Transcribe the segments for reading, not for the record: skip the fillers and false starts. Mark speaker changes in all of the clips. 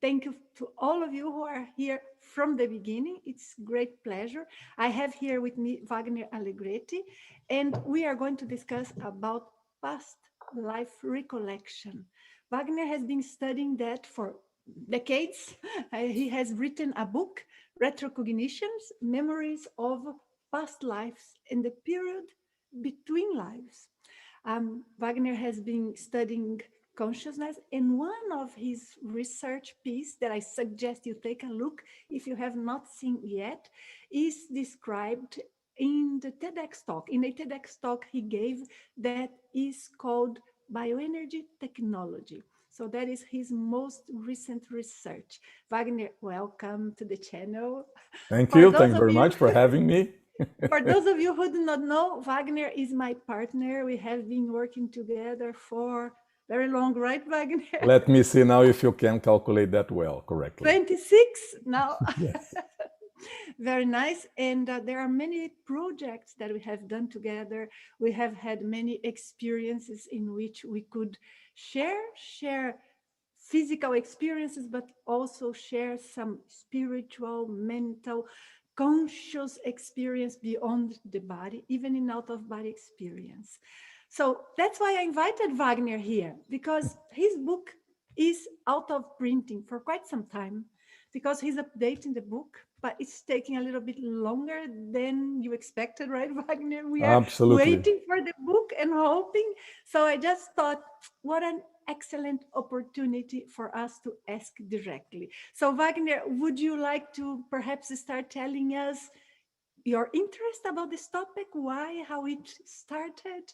Speaker 1: thank you to all of you who are here from the beginning. It's great pleasure. I have here with me Wagner Alegretti, and we are going to discuss about past life recollection. Wagner has been studying that for decades. He has written a book, Retrocognitions, Memories of Past Lives in the Period Between Lives. Wagner has been studying consciousness, and one of his research piece that I suggest you take a look if you have not seen yet is described in the TEDx talk. In a TEDx talk he gave that is called Bioenergy Technology. So that is his most recent research. Wagner, welcome to the channel.
Speaker 2: Thank
Speaker 1: For
Speaker 2: you.
Speaker 1: those
Speaker 2: Thanks
Speaker 1: of
Speaker 2: very
Speaker 1: you
Speaker 2: much for having me.
Speaker 1: For those of you who do not know, Wagner is my partner. We have been working together for very long, right, Wagner?
Speaker 2: Let me see now if you can calculate that well correctly.
Speaker 1: 26 now.
Speaker 2: Yes.
Speaker 1: Very nice. And there are many projects that we have done together. We have had many experiences in which we could share physical experiences, but also share some spiritual, mental, conscious experience beyond the body, even in out of body experience. So that's why I invited Wagner here, because his book is out of printing for quite some time, because he's updating the book, but it's taking a little bit longer than you expected, right, Wagner? We are
Speaker 2: Absolutely.
Speaker 1: waiting for the book and hoping. So I just thought, what an excellent opportunity for us to ask directly. So, Wagner, would you like to perhaps start telling us your interest about this topic, why, how it started?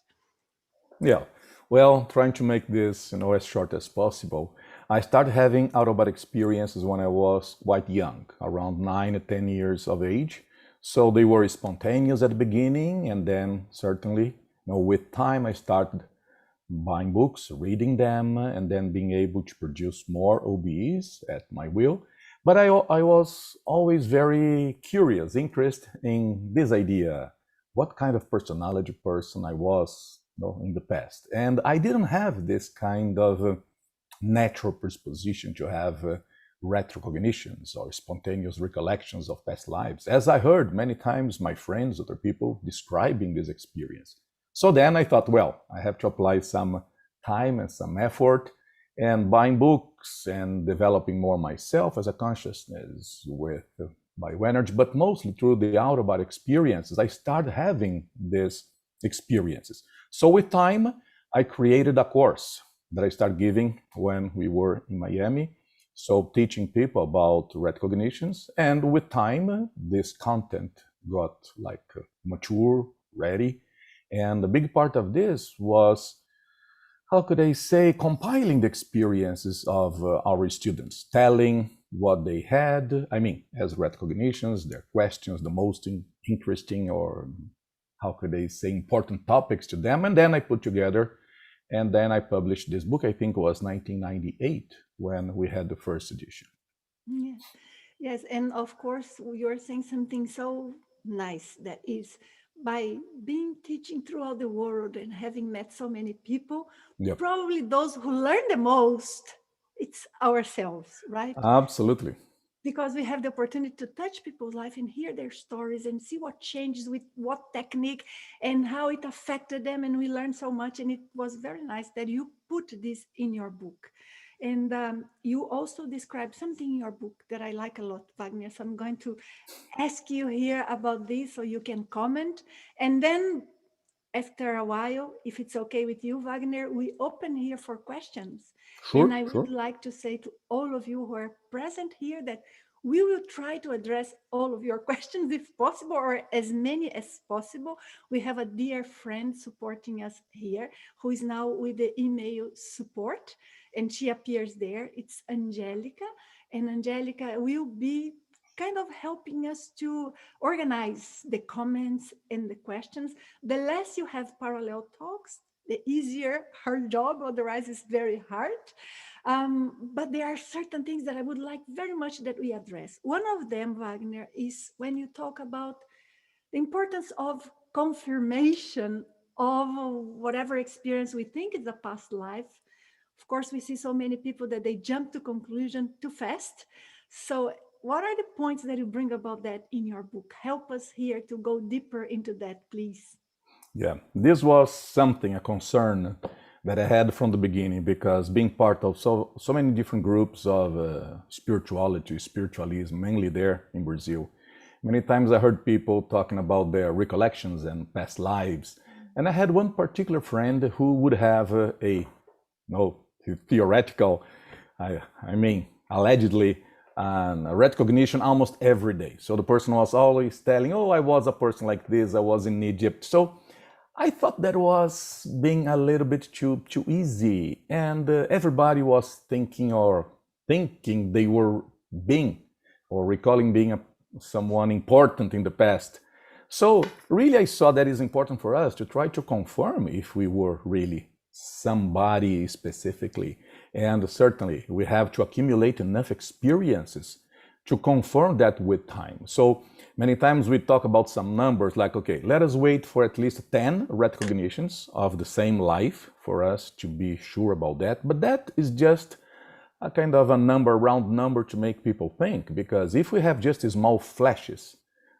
Speaker 2: Yeah. Well, trying to make this, as short as possible. I started having out-of-body experiences when I was quite young, around 9 or 10 years of age. So they were spontaneous at the beginning, and then certainly, with time, I started buying books, reading them, and then being able to produce more OBEs at my will. But I was always very curious, interested in this idea, what kind of personality person I was in the past. And I didn't have this kind of natural predisposition to have retrocognitions or spontaneous recollections of past lives, as I heard many times my friends, other people describing this experience. So then I thought, well, I have to apply some time and some effort and buying books and developing more myself as a consciousness with bioenergy, but mostly through the out-of-body experiences. I started having these experiences. So with time, I created a course that I started giving when we were in Miami. So teaching people about retrocognitions. And with time, this content got mature, ready. And a big part of this was, how could I say, compiling the experiences of our students, telling what they had, as retrocognitions, their questions, the most interesting or, how could I say, important topics to them. And then I put together, and then I published this book, I think it was 1998, when we had the first edition.
Speaker 1: Yes, yes, and of course, you're saying something so nice that is by being teaching throughout the world and having met so many people,
Speaker 2: Yep.
Speaker 1: probably those who learn the most, it's ourselves, right?
Speaker 2: Absolutely.
Speaker 1: Because we have the opportunity to touch people's life and hear their stories and see what changes with what technique and how it affected them. And we learned so much. And it was very nice that you put this in your book. And you also described something in your book that I like a lot, Wagner. So I'm going to ask you here about this so you can comment. And then after a while, if it's okay with you, Wagner, we open here for questions. And
Speaker 2: Sure,
Speaker 1: I
Speaker 2: sure.
Speaker 1: would like to say to all of you who are present here that we will try to address all of your questions if possible, or as many as possible. We have a dear friend supporting us here who is now with the email support, and she appears there. It's Angelica, and Angelica will be kind of helping us to organize the comments and the questions. The less you have parallel talks, the easier her job, otherwise it's very hard. But there are certain things that I would like very much that we address. One of them, Wagner, is when you talk about the importance of confirmation of whatever experience we think is a past life Of course, we see so many people that they jump to conclusion too fast. So what are the points that you bring about that in your book? Help us here to go deeper into that, please.
Speaker 2: Yeah, this was something, a concern that I had from the beginning, because being part of so many different groups of spirituality, spiritualism, mainly there in Brazil, many times I heard people talking about their recollections and past lives. And I had one particular friend who would have a no theoretical, I mean, allegedly, a recognition almost every day. So the person was always telling, "Oh, I was a person like this. I was in Egypt." So I thought that was being a little bit too easy, and everybody was thinking they were being or recalling being someone important in the past. So really, I saw that it's important for us to try to confirm if we were really somebody specifically, and certainly we have to accumulate enough experiences to confirm that with time. So many times we talk about some numbers like, okay, let us wait for at least 10 recognitions of the same life for us to be sure about that. But that is just a kind of a number, round number to make people think, because if we have just small flashes,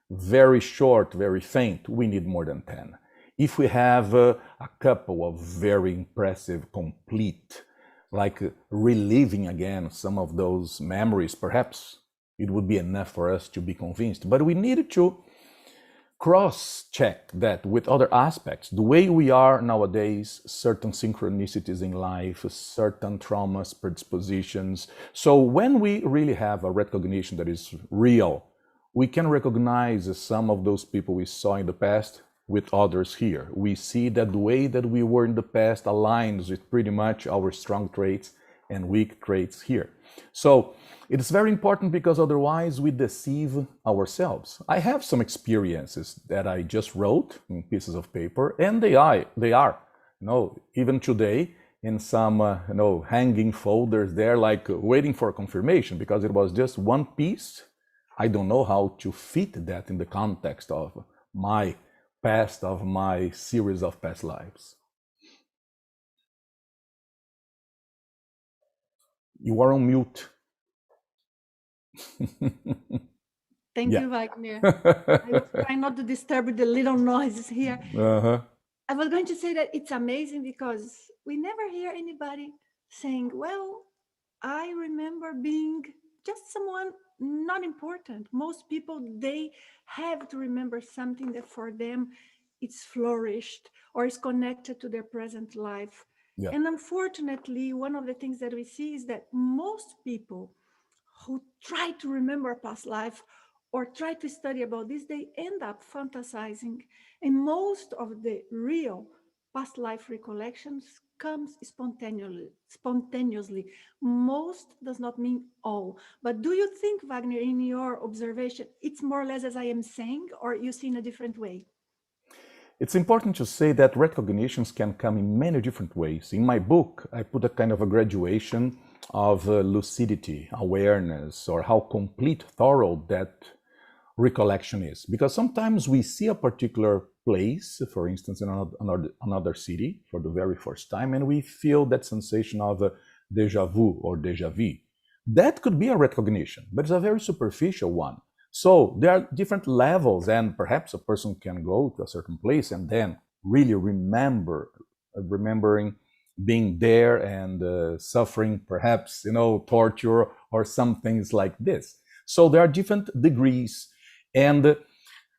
Speaker 2: very short, very faint, we need more than 10. If we have a couple of very impressive, complete, like reliving again some of those memories, perhaps it would be enough for us to be convinced. But we needed to cross-check that with other aspects. The way we are nowadays, certain synchronicities in life, certain traumas, predispositions. So when we really have a recognition that is real, we can recognize some of those people we saw in the past with others here. We see that the way that we were in the past aligns with pretty much our strong traits and weak traits here. So it is very important, because otherwise we deceive ourselves. I have some experiences that I just wrote in pieces of paper, and they are, even today in some, hanging folders there, like waiting for confirmation, because it was just one piece. I don't know how to fit that in the context of my past, of my series of past lives. You are on mute.
Speaker 1: Thank
Speaker 2: Yeah.
Speaker 1: you, Wagner. I was trying not to disturb the little noises here.
Speaker 2: Uh-huh.
Speaker 1: I was going to say that it's amazing because we never hear anybody saying, well, I remember being just someone not important. Most people, they have to remember something that for them it's flourished or is connected to their present life.
Speaker 2: Yeah.
Speaker 1: And unfortunately, one of the things that we see is that most people who try to remember past life or try to study about this, they end up fantasizing. And most of the real past life recollections comes spontaneously. Most does not mean all. But do you think, Wagner, in your observation, it's more or less as I am saying, or you see in a different way?
Speaker 2: It's important to say that recognitions can come in many different ways. In my book, I put a kind of a graduation of lucidity, awareness, or how complete, thorough that recollection is. Because sometimes we see a particular place, for instance, in another city for the very first time, and we feel that sensation of deja vu or deja vu. That could be a recognition, but it's a very superficial one. So there are different levels, and perhaps a person can go to a certain place and then really remembering being there and suffering, perhaps, torture or some things like this. So there are different degrees, and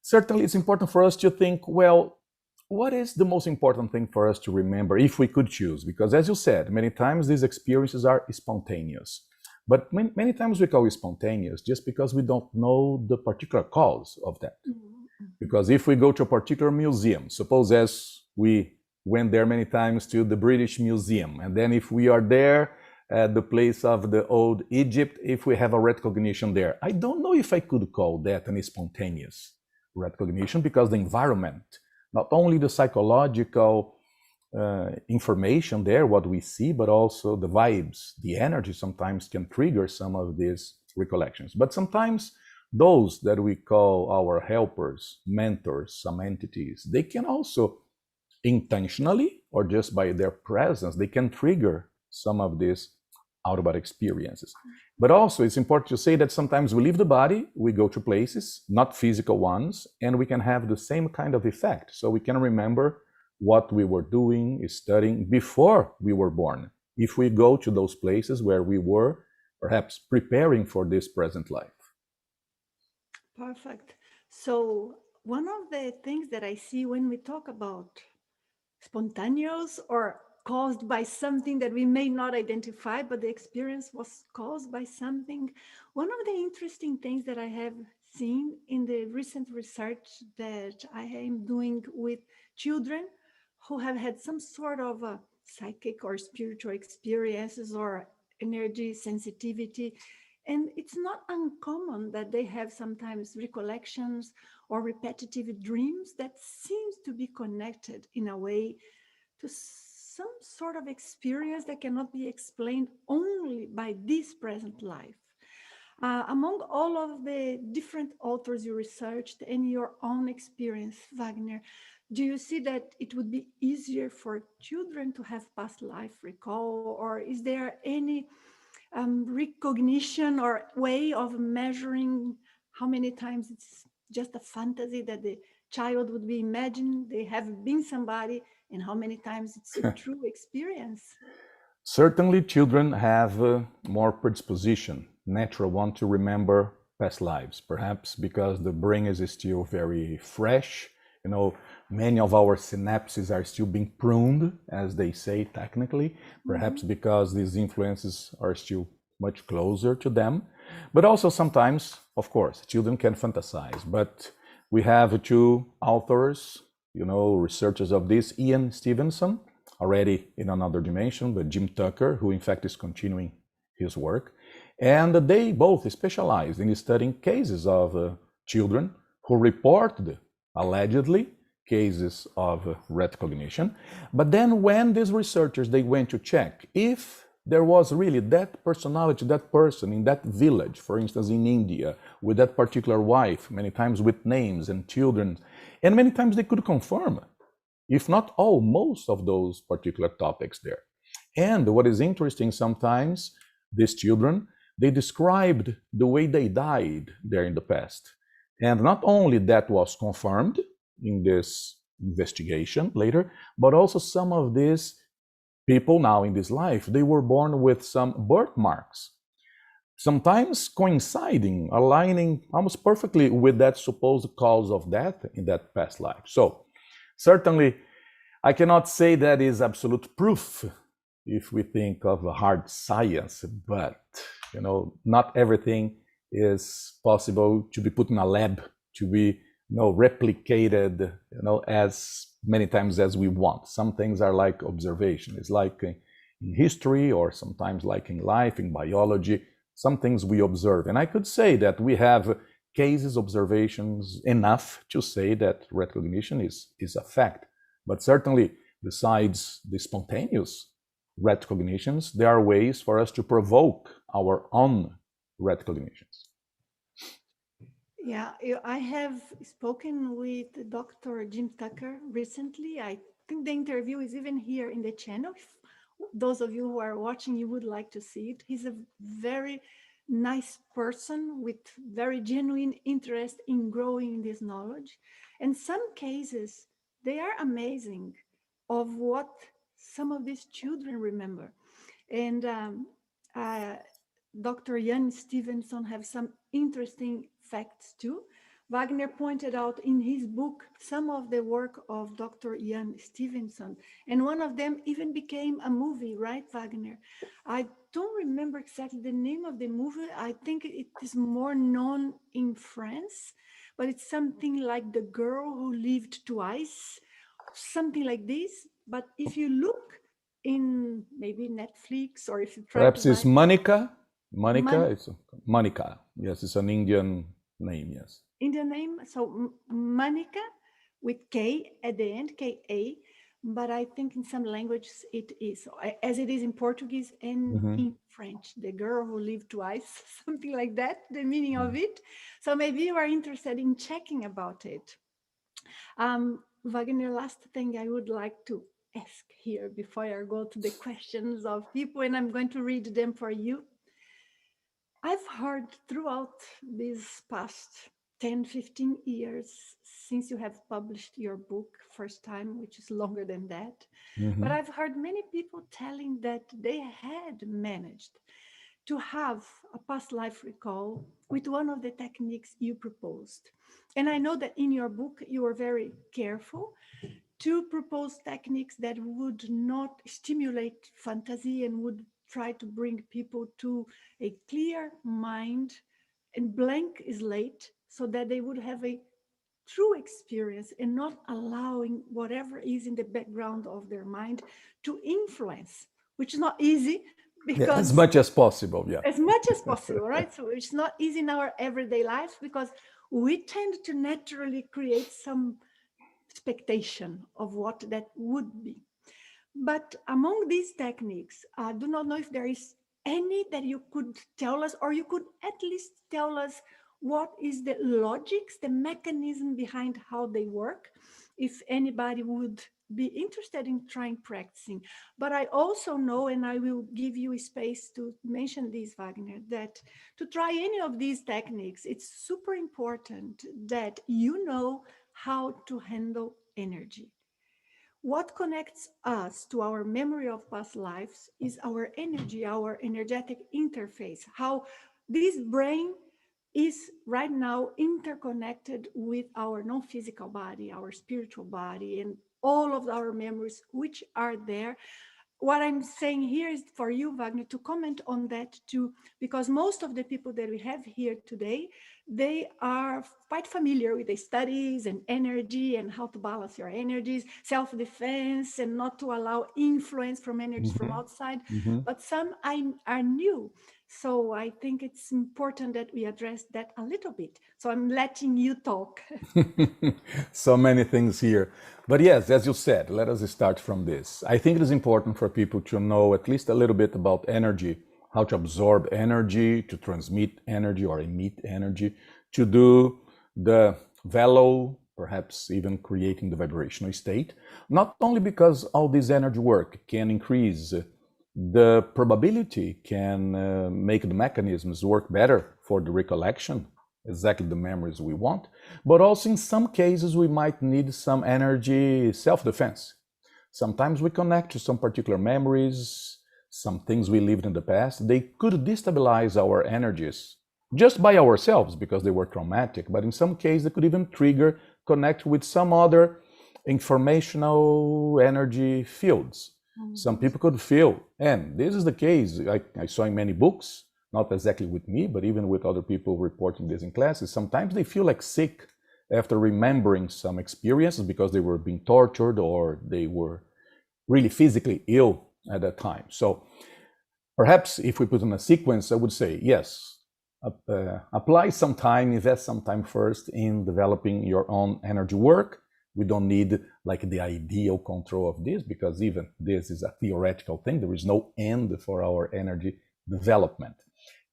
Speaker 2: certainly it's important for us to think, well, what is the most important thing for us to remember if we could choose? Because as you said, many times these experiences are spontaneous. But many times we call it spontaneous just because we don't know the particular cause of that. Mm-hmm. Because if we go to a particular museum, suppose as we went there many times to the British Museum, and then if we are there at the place of the old Egypt, if we have a recognition there, I don't know if I could call that an spontaneous recognition, because the environment, not only the psychological information there, what we see, but also the vibes, the energy sometimes can trigger some of these recollections. But sometimes those that we call our helpers, mentors, some entities, they can also intentionally or just by their presence, they can trigger some of these out-of-body experiences. But also, it's important to say that sometimes we leave the body, we go to places, not physical ones, and we can have the same kind of effect. So we can remember what we were doing, studying before we were born, if we go to those places where we were perhaps preparing for this present life.
Speaker 1: Perfect. So, one of the things that I see when we talk about spontaneous or caused by something that we may not identify, but the experience was caused by something. One of the interesting things that I have seen in the recent research that I am doing with children who have had some sort of a psychic or spiritual experiences or energy sensitivity. And it's not uncommon that they have sometimes recollections or repetitive dreams that seems to be connected in a way to some sort of experience that cannot be explained only by this present life. Among all of the different authors you researched and your own experience, Wagner, do you see that it would be easier for children to have past life recall, or is there any recognition or way of measuring how many times it's just a fantasy that the child would be imagining they have been somebody, and how many times it's a true experience?
Speaker 2: Certainly, children have more predisposition, natural one, to remember past lives, perhaps because the brain is still very fresh. You know, many of our synapses are still being pruned, as they say technically, perhaps because these influences are still much closer to them. But also sometimes, of course, children can fantasize. But we have two authors, researchers of this, Ian Stevenson, already in another dimension, but Jim Tucker, who in fact is continuing his work. And they both specialize in studying cases of children who reported allegedly cases of retrocognition. But then when these researchers, they went to check if there was really that personality, that person in that village, for instance, in India, with that particular wife, many times with names and children, and many times they could confirm, if not all, most of those particular topics there. And what is interesting, sometimes these children, they described the way they died there in the past. And not only that was confirmed in this investigation later, but also some of these people now in this life, they were born with some birthmarks, sometimes coinciding, aligning almost perfectly with that supposed cause of death in that past life. So certainly, I cannot say that is absolute proof if we think of a hard science, but not everything is possible to be put in a lab to be replicated as many times as we want. Some things are like observation. It's like in history, or sometimes like in life, in biology, some things we observe. And I could say that we have cases, observations enough to say that recognition is a fact. But certainly, besides the spontaneous retrocognitions, there are ways for us to provoke our own retrocognitions.
Speaker 1: Yeah, I have spoken with Dr. Jim Tucker recently. I think the interview is even here in the channel. If those of you who are watching, you would like to see it. He's a very nice person with very genuine interest in growing this knowledge. And some cases, they are amazing of what some of these children remember. And uh, Dr. Jan Stevenson have some interesting facts too. Wagner pointed out in his book some of the work of Dr. Jan Stevenson, and one of them even became a movie, right, Wagner? I don't remember exactly the name of the movie. I think it is more known in France, but it's something like The Girl Who Lived Twice, something like this. But if you look in maybe Netflix, or if you try to
Speaker 2: Perhaps it's
Speaker 1: find
Speaker 2: Monica. Monica,
Speaker 1: Man-
Speaker 2: it's Monica. Yes, it's an Indian name, yes.
Speaker 1: Indian name, so Manika with K at the end, K-A, but I think in some languages it is, as it is in Portuguese and
Speaker 2: Mm-hmm.
Speaker 1: in French, The Girl Who Lived Twice, something like that, the meaning of it. So maybe you are interested in checking about it. Wagner, last thing I would like to ask here before I go to the questions of people, and I'm going to read them for you. I've heard throughout these past 10, 15 years since you have published your book first time, which is longer than that, but
Speaker 2: Hmm.
Speaker 1: I've heard many people telling that they had managed to have a past life recall with one of the techniques you proposed. And I know that in your book, you were very careful to propose techniques that would not stimulate fantasy and would try to bring people to a clear mind and blank slate so that they would have a true experience and not allowing whatever is in the background of their mind to influence, which is not easy
Speaker 2: Yeah, as
Speaker 1: because
Speaker 2: much as possible. Yeah.
Speaker 1: as much as possible, right? So it's not easy in our everyday lives because we tend to naturally create some expectation of what that would be. But among these techniques, I do not know if there is any that you could tell us, or you could at least tell us what is the logics, the mechanism behind how they work, if anybody would be interested in trying practicing. But I also know, and I will give you space to mention this, Wagner, that to try any of these techniques, it's super important that you know how to handle energy. What connects us to our memory of past lives is our energy, our energetic interface, how this brain is right now interconnected with our non physical body, our spiritual body, and all of our memories, which are there. What I'm saying here is for you, Wagner, to comment on that too, because most of the people that we have here today, they are quite familiar with the studies and energy and how to balance your energies, self-defense, and not to allow influence from energies from
Speaker 2: Hmm.
Speaker 1: outside.
Speaker 2: Hmm.
Speaker 1: But some are new. So I think it's important that we address that a little bit. So I'm letting you talk.
Speaker 2: So many things here. But yes, as you said, let us start from this. I think it is important for people to know at least a little bit about energy, how to absorb energy, to transmit energy or emit energy, to do the velo, perhaps even creating the vibrational state. Not only because all this energy work can increase the probability, can make the mechanisms work better for the recollection, exactly the memories we want, but also in some cases we might need some energy self-defense. Sometimes we connect to some particular memories, some things we lived in the past. They could destabilize our energies just by ourselves because they were traumatic, but in some cases they could even trigger, connect with some other informational energy fields. Some
Speaker 1: Mhm.
Speaker 2: people could feel, and this is the case I saw in many books, not exactly with me, but even with other people reporting this in classes. Sometimes they feel like sick after remembering some experiences because they were being tortured or they were really physically ill at that time. So perhaps if we put in a sequence, I would say yes, apply some time, invest some time first in developing your own energy work. We don't need like the ideal control of this because even this is a theoretical thing. There is no end for our energy development.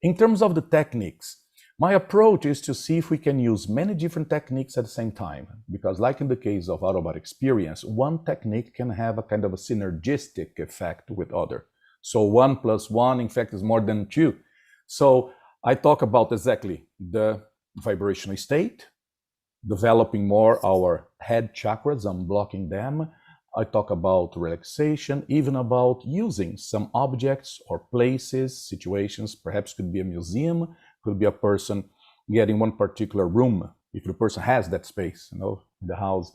Speaker 2: In terms of the techniques, my approach is to see if we can use many different techniques at the same time. Because like in the case of out-of-body experience, one technique can have a kind of a synergistic effect with other. So 1 + 1, in fact, is more than 2. So I talk about exactly the vibrational state, developing more our head chakras, unblocking them. I talk about relaxation, even about using some objects or places, situations, perhaps could be a museum, could be a person getting one particular room, if the person has that space, in the house,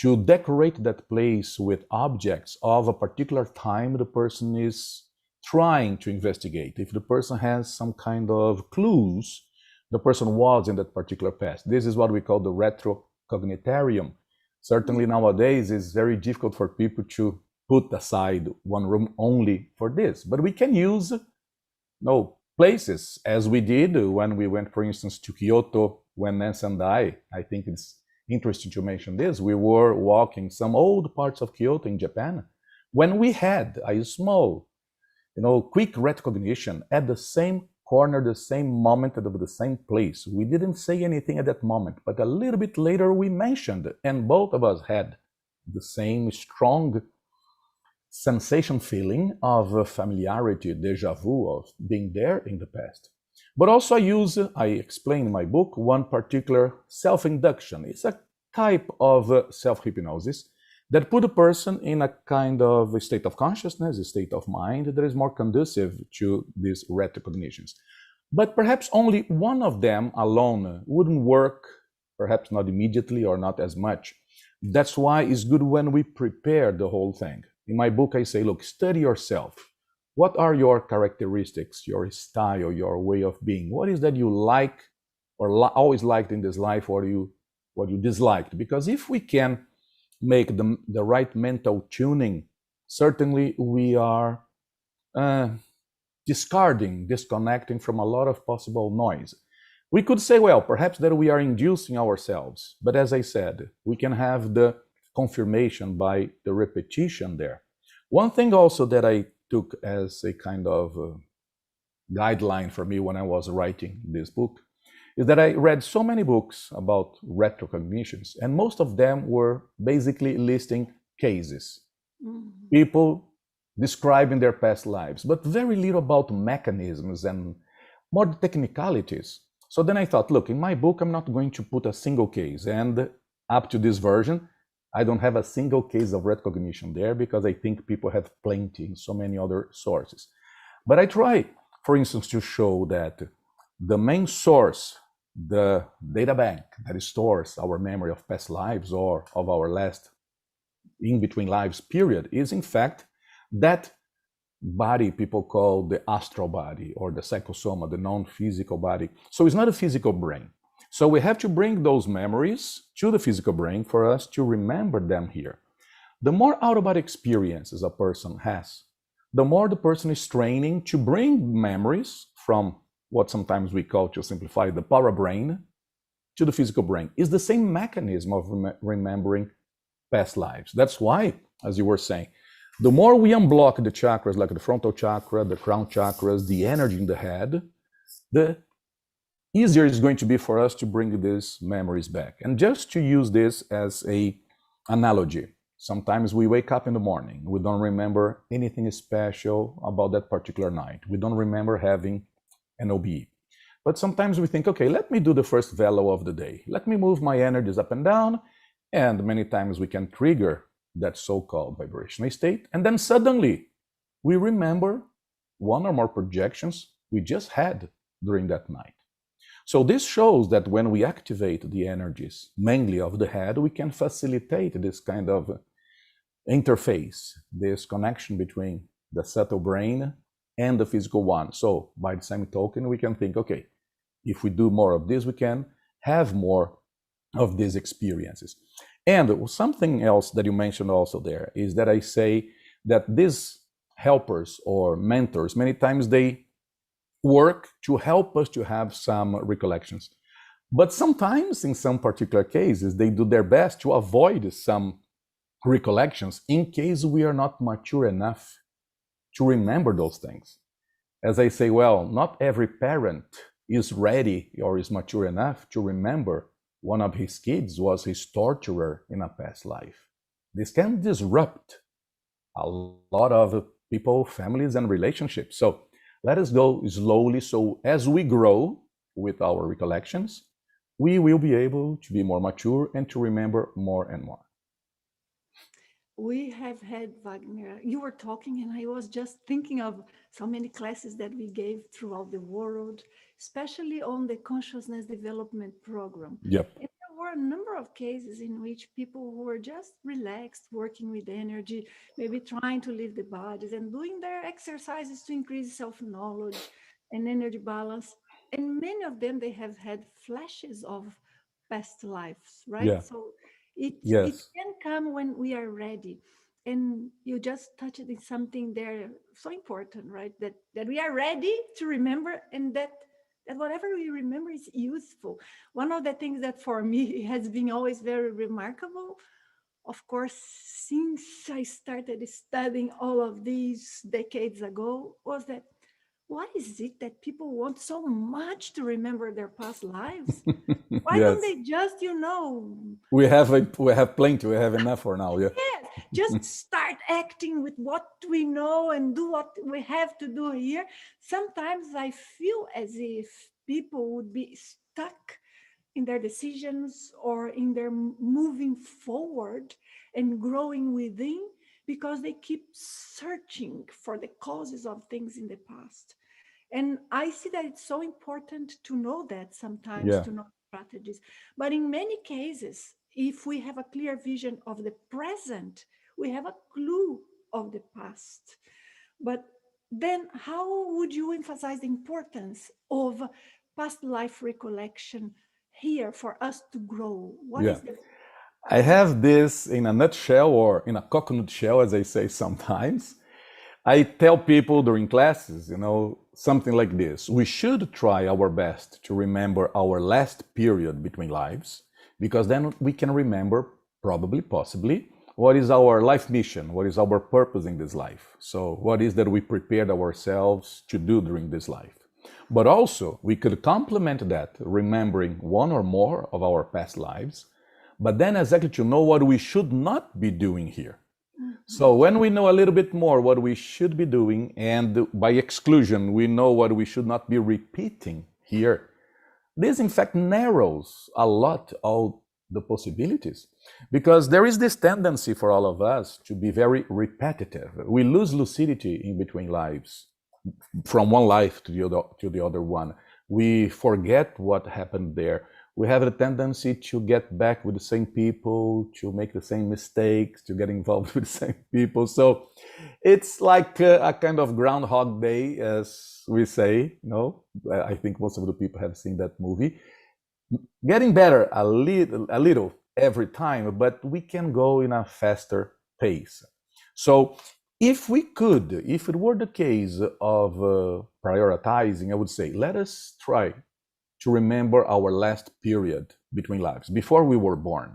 Speaker 2: to decorate that place with objects of a particular time the person is trying to investigate. If the person has some kind of clues the person was in that particular past. This is what we call the retrocognitarium. Certainly nowadays it's very difficult for people to put aside one room only for this, but we can use places as we did when we went, for instance, to Kyoto when Nancy and I think it's interesting to mention this, we were walking some old parts of Kyoto in Japan when we had a small quick recognition at the same corner, the same moment, at the same place. We didn't say anything at that moment, but a little bit later we mentioned, and both of us had the same strong sensation feeling of familiarity, deja vu, of being there in the past. But also I explain in my book one particular self-induction. It's a type of self-hypnosis that put a person in a kind of a state of consciousness, a state of mind that is more conducive to these retrocognitions. But perhaps only one of them alone wouldn't work, perhaps not immediately or not as much. That's why it's good when we prepare the whole thing. In my book, I say, look, study yourself. What are your characteristics, your style, your way of being? What is that you like or always liked in this life, or what you disliked? Because if we can make the right mental tuning, certainly we are disconnecting from a lot of possible noise. We could say, well, perhaps that we are inducing ourselves. But as I said, we can have the confirmation by the repetition there. One thing also that I took as a kind of guideline for me when I was writing this book is that I read so many books about retrocognitions, and most of them were basically listing cases. People describing their past lives, but very little about mechanisms and more technicalities. So then I thought, look, in my book, I'm not going to put a single case. And up to this version, I don't have a single case of retrocognition there because I think people have plenty in so many other sources. But I try, for instance, to show that the main source, the data bank that stores our memory of past lives or of our last in-between lives period, is in fact that body people call the astral body or the psychosoma, the non-physical body. So it's not a physical brain. So we have to bring those memories to the physical brain for us to remember them here. The more out-of-body experiences a person has, the more the person is training to bring memories from what sometimes we call, to simplify, the parabrain to the physical brain. It's the same mechanism of remembering past lives. That's why, as you were saying, the more we unblock the chakras, like the frontal chakra, the crown chakras, the energy in the head, the easier it's going to be for us to bring these memories back. And just to use this as an analogy, sometimes we wake up in the morning, we don't remember anything special about that particular night. We don't remember having an OBE. But sometimes we think, okay, let me do the first velo of the day. Let me move my energies up and down. And many times we can trigger that so-called vibrational state. And then suddenly we remember one or more projections we just had during that night. So this shows that when we activate the energies, mainly of the head, we can facilitate this kind of interface, this connection between the subtle brain and the physical one. So by the same token, we can think, okay, if we do more of this, we can have more of these experiences. And something else that you mentioned also there is that I say that these helpers or mentors, many times they work to help us to have some recollections. But sometimes, in some particular cases, they do their best to avoid some recollections in case we are not mature enough to remember those things. As I say, well, not every parent is ready or is mature enough to remember one of his kids was his torturer in a past life. This can disrupt a lot of people, families, and relationships. So let us go slowly. So as we grow with our recollections, we will be able to be more mature and to remember more and more.
Speaker 1: We have had, Wagner, you were talking and I was just thinking of so many classes that we gave throughout the world, especially on the consciousness development program.
Speaker 2: Yep.
Speaker 1: And there were a number of cases in which people who were just relaxed, working with energy, maybe trying to leave the bodies and doing their exercises to increase self-knowledge and energy balance. And many of them, they have had flashes of past lives, right?
Speaker 2: Yeah.
Speaker 1: So it
Speaker 2: Yes.
Speaker 1: can come when we are ready. And you just touched in something there so important, right? That we are ready to remember, and that whatever we remember is useful. One of the things that for me has been always very remarkable, of course, since I started studying all of these decades ago, was that what is it that people want so much to remember their past lives? Why don't
Speaker 2: Yes.
Speaker 1: they just,
Speaker 2: We have plenty. We have enough for now. Yeah.
Speaker 1: yes, just start acting with what we know and do what we have to do here. Sometimes I feel as if people would be stuck in their decisions or in their moving forward and growing within because they keep searching for the causes of things in the past. And I see that it's so important to know that sometimes,
Speaker 2: Yeah.
Speaker 1: to know strategies. But in many cases, if we have a clear vision of the present, we have a clue of the past. But then, how would you emphasize the importance of past life recollection here for us to grow? What
Speaker 2: Yeah.
Speaker 1: is the
Speaker 2: I have this in a nutshell, or in a coconut shell, as I say sometimes. I tell people during classes, something like this. We should try our best to remember our last period between lives, because then we can remember, probably, possibly, what is our life mission, what is our purpose in this life. So, what is that we prepared ourselves to do during this life. But also, we could complement that, remembering one or more of our past lives, but then exactly to know what we should not be doing here. So when we know a little bit more what we should be doing, and by exclusion, we know what we should not be repeating here, this in fact narrows a lot all the possibilities, because there is this tendency for all of us to be very repetitive. We lose lucidity in between lives, from one life to the other one. We forget what happened there. We have a tendency to get back with the same people, to make the same mistakes, to get involved with the same people. So it's like a kind of Groundhog Day, as we say. I think most of the people have seen that movie. Getting better a little every time, but we can go in a faster pace. So if it were the case of prioritizing, I would say, let us try to remember our last period between lives, before we were born,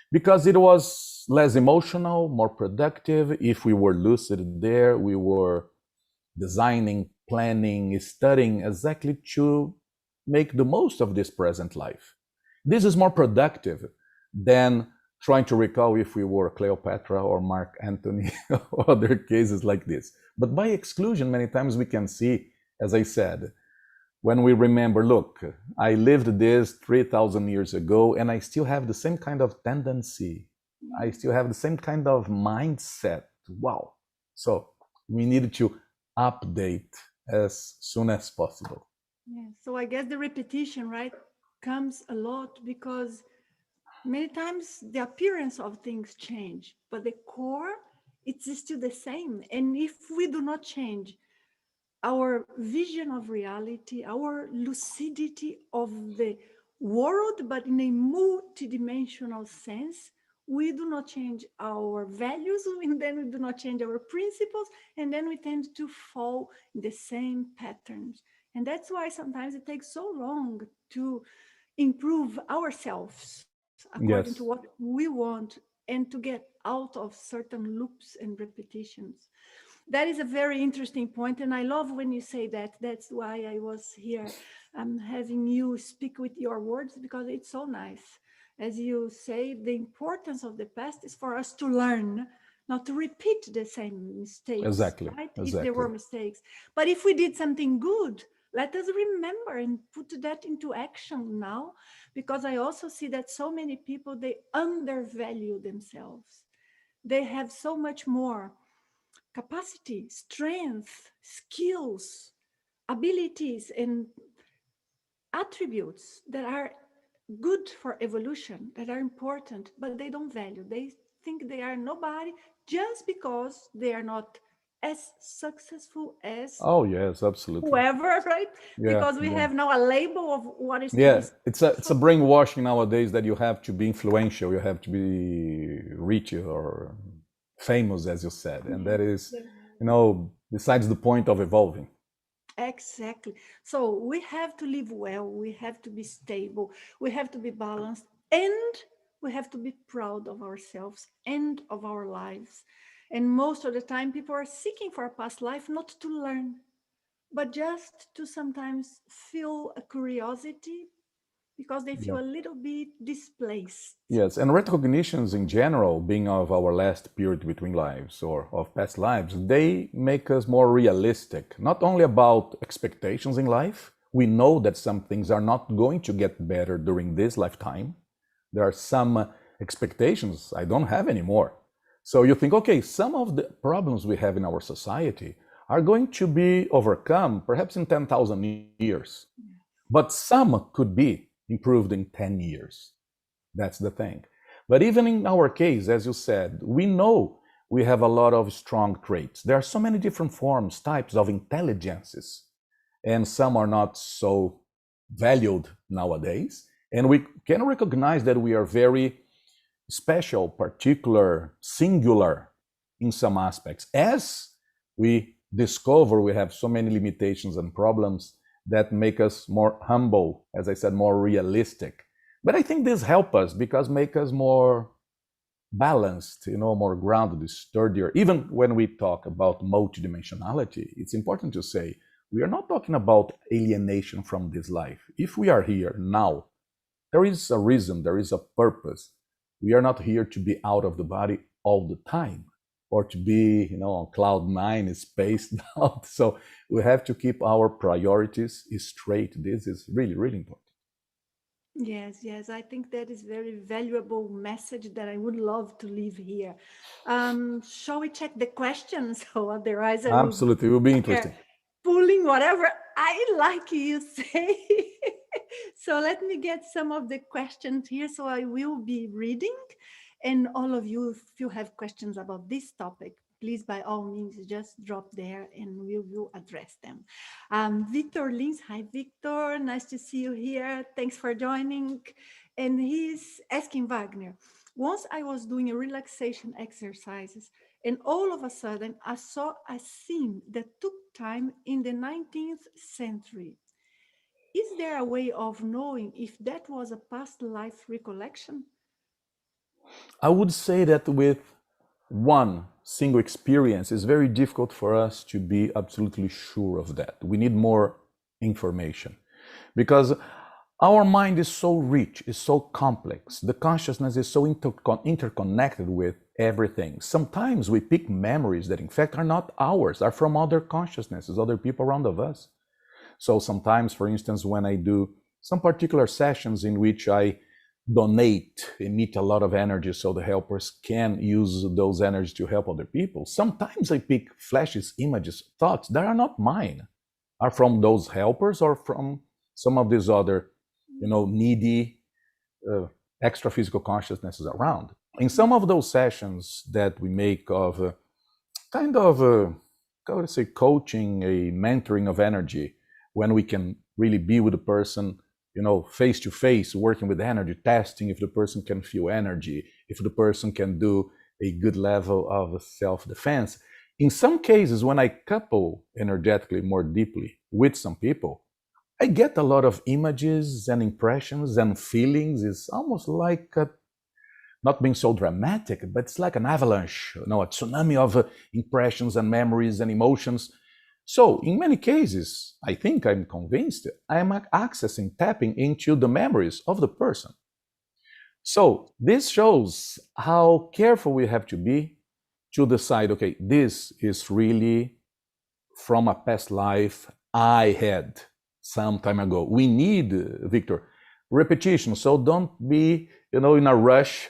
Speaker 2: because it was less emotional, more productive. If we were lucid there, we were designing, planning, studying exactly to make the most of this present life. This is more productive than trying to recall if we were Cleopatra or Mark Antony or other cases like this. But by exclusion, many times we can see, as I said, when we remember, look, I lived this 3,000 years ago, and I still have the same kind of tendency. I still have the same kind of mindset. Wow. So we need to update as soon as possible.
Speaker 1: Yeah. So I guess the repetition, right, comes a lot because many times the appearance of things change, but the core, it's still the same. And if we do not change our vision of reality, our lucidity of the world, but in a multidimensional sense, we do not change our values, and then we do not change our principles, and then we tend to fall in the same patterns. And that's why sometimes it takes so long to improve ourselves according to what
Speaker 2: Yes.
Speaker 1: we want and to get out of certain loops and repetitions. That is a very interesting point, and I love when you say that. That's why I was here having you speak with your words, because it's so nice. As you say, the importance of the past is for us to learn, not to repeat the same mistakes,
Speaker 2: Exactly.
Speaker 1: right? If there were
Speaker 2: Exactly.
Speaker 1: mistakes. But if we did something good, let us remember and put that into action now, because I also see that so many people, they undervalue themselves. They have so much more capacity, strength, skills, abilities, and attributes that are good for evolution, that are important, but they don't value. They think they are nobody just because they are not as successful as
Speaker 2: Oh, yes, absolutely.
Speaker 1: whoever, right?
Speaker 2: Yeah,
Speaker 1: Because we
Speaker 2: yeah.
Speaker 1: have now a label of what is to be
Speaker 2: Yeah, it's a
Speaker 1: successful.
Speaker 2: brainwashing nowadays that you have to be influential, you have to be rich or famous, as you said, and
Speaker 1: Yeah,
Speaker 2: that is,
Speaker 1: yeah.
Speaker 2: besides the point of evolving.
Speaker 1: Exactly. So we have to live well, we have to be stable, we have to be balanced, and we have to be proud of ourselves and of our lives. And most of the time, people are seeking for a past life not to learn, but just to sometimes feel a curiosity, because they feel
Speaker 2: Yeah.
Speaker 1: a little bit displaced.
Speaker 2: Yes, and retrocognitions in general, being of our last period between lives or of past lives, they make us more realistic, not only about expectations in life. We know that some things are not going to get better during this lifetime. There are some expectations I don't have anymore. So you think, okay, some of the problems we have in our society are going to be overcome perhaps in 10,000 years, but some could be improved in 10 years. That's the thing. But even in our case, as you said, we know we have a lot of strong traits. There are so many different forms, types of intelligences, and some are not so valued nowadays. And we can recognize that we are very special, particular, singular in some aspects. As we discover we have so many limitations and problems that make us more humble, as I said, more realistic. But I think this helps us because make us more balanced, more grounded, sturdier. Even when we talk about multidimensionality, it's important to say we are not talking about alienation from this life. If we are here now, there is a reason, there is a purpose. We are not here to be out of the body all the time or to be, on cloud nine, spaced out. So we have to keep our priorities straight. This is really, really important.
Speaker 1: Yes, yes, I think that is very valuable message that I would love to leave here. Shall we check the questions? So otherwise I will
Speaker 2: Absolutely, it will be
Speaker 1: here
Speaker 2: interesting.
Speaker 1: pulling whatever I like you say. So let me get some of the questions here. So I will be reading, and all of you, if you have questions about this topic, please by all means just drop there and we will address them. Victor Lins, hi Victor, nice to see you here. Thanks for joining. And he's asking Wagner, once I was doing a relaxation exercises and all of a sudden I saw a scene that took time in the 19th century. Is there a way of knowing if that was a past life recollection?
Speaker 2: I would say that with one single experience, it's very difficult for us to be absolutely sure of that. We need more information because our mind is so rich, is so complex. The consciousness is so interconnected with everything. Sometimes we pick memories that in fact are not ours, are from other consciousnesses, other people around of us. So sometimes, for instance, when I do some particular sessions in which I emit a lot of energy so the helpers can use those energies to help other people, sometimes I pick flashes, images, thoughts that are not mine, are from those helpers or from some of these other, needy extra physical consciousnesses around. In some of those sessions that we make of kind of I would say coaching, a mentoring of energy, when we can really be with the person, face to face, working with energy, testing if the person can feel energy, if the person can do a good level of self-defense. In some cases, when I couple energetically more deeply with some people, I get a lot of images and impressions and feelings. It's almost like not being so dramatic, but it's like an avalanche, a tsunami of impressions and memories and emotions. So in many cases, I think I'm convinced I'm accessing, tapping into the memories of the person. So this shows how careful we have to be to decide, okay, this is really from a past life I had some time ago. We need, Victor, repetition. So don't be, in a rush.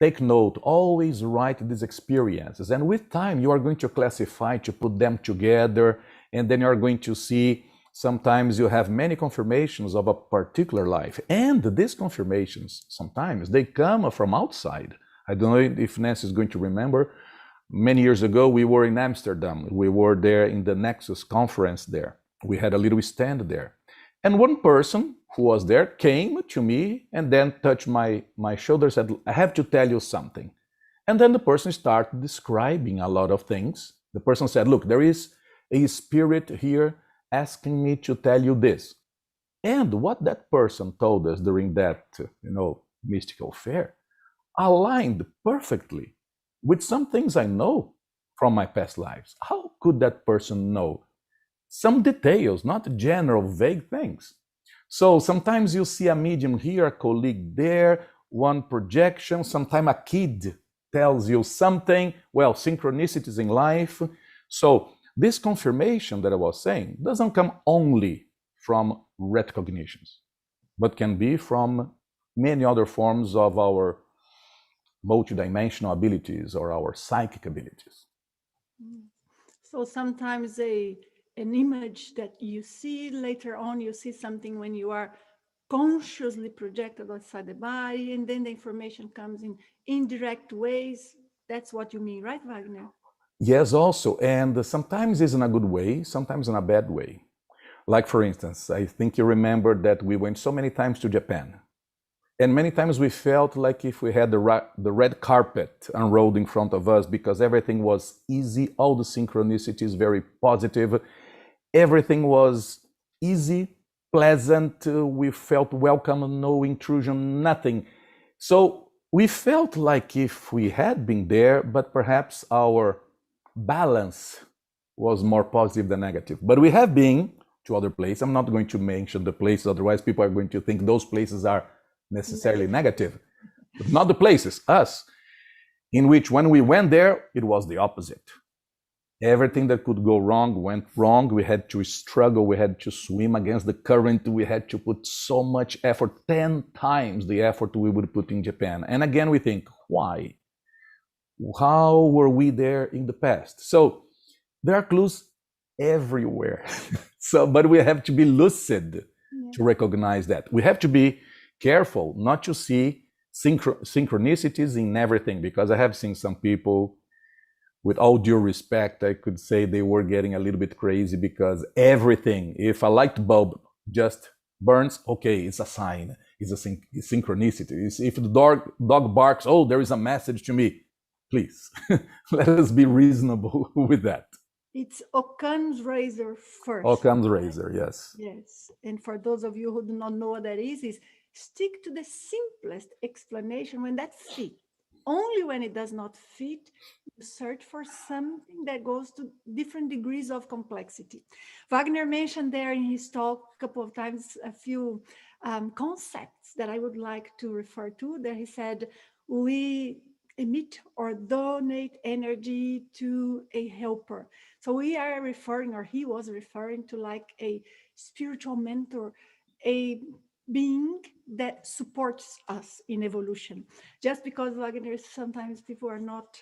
Speaker 2: Take note, always write these experiences. And with time, you are going to classify, to put them together, and then you are going to see sometimes you have many confirmations of a particular life. And these confirmations, sometimes they come from outside. I don't know if Nancy is going to remember. Many years ago, we were in Amsterdam. We were there in the Nexus conference there. We had a little stand there. And one person who was there came to me and then touched my shoulder, said, I have to tell you something. And then the person started describing a lot of things. The person said, look, there is a spirit here asking me to tell you this. And what that person told us during that, mystical fair aligned perfectly with some things I know from my past lives. How could that person know? Some details, not general vague things. So sometimes you see a medium here, a colleague there, one projection, sometimes a kid tells you something, well, synchronicities in life. So this confirmation that I was saying doesn't come only from retrocognitions, but can be from many other forms of our multidimensional abilities or our psychic abilities.
Speaker 1: So sometimes an image that you see later on, you see something when you are consciously projected outside the body, and then the information comes in indirect ways. That's what you mean, right, Wagner?
Speaker 2: Yes, also, and sometimes it's in a good way, sometimes in a bad way. Like, for instance, I think you remember that we went so many times to Japan. And many times we felt like if we had the red carpet unrolled in front of us because everything was easy, all the synchronicities very positive, everything was easy, pleasant, we felt welcome, no intrusion, nothing. So we felt like if we had been there, but perhaps our balance was more positive than negative. But we have been to other places. I'm not going to mention the places, otherwise people are going to think those places are necessarily negative, but not the places, us, in which when we went there, it was the opposite. Everything that could go wrong went wrong. We had to struggle, we had to swim against the current, we had to put so much effort, 10 times the effort we would put in Japan. And again, we think, why? How were we there in the past? So there are clues everywhere. But we have to be lucid to recognize that. We have to be careful not to see synchronicities in everything, because I have seen some people, with all due respect, I could say they were getting a little bit crazy because everything, if a light bulb just burns, okay, it's a sign, it's a synchronicity. If the dog barks, oh, there is a message to me. Please, let us be reasonable with that.
Speaker 1: It's Occam's razor first.
Speaker 2: Occam's razor, yes.
Speaker 1: Yes. And for those of you who do not know what that is stick to the simplest explanation when that fits. Only when it does not fit, you search for something that goes to different degrees of complexity. Wagner mentioned there in his talk a couple of times a few concepts that I would like to refer to. There he said, we emit or donate energy to a helper. So we are referring, or he was referring to, like a spiritual mentor, a being that supports us in evolution. Just because Wagner, sometimes people are not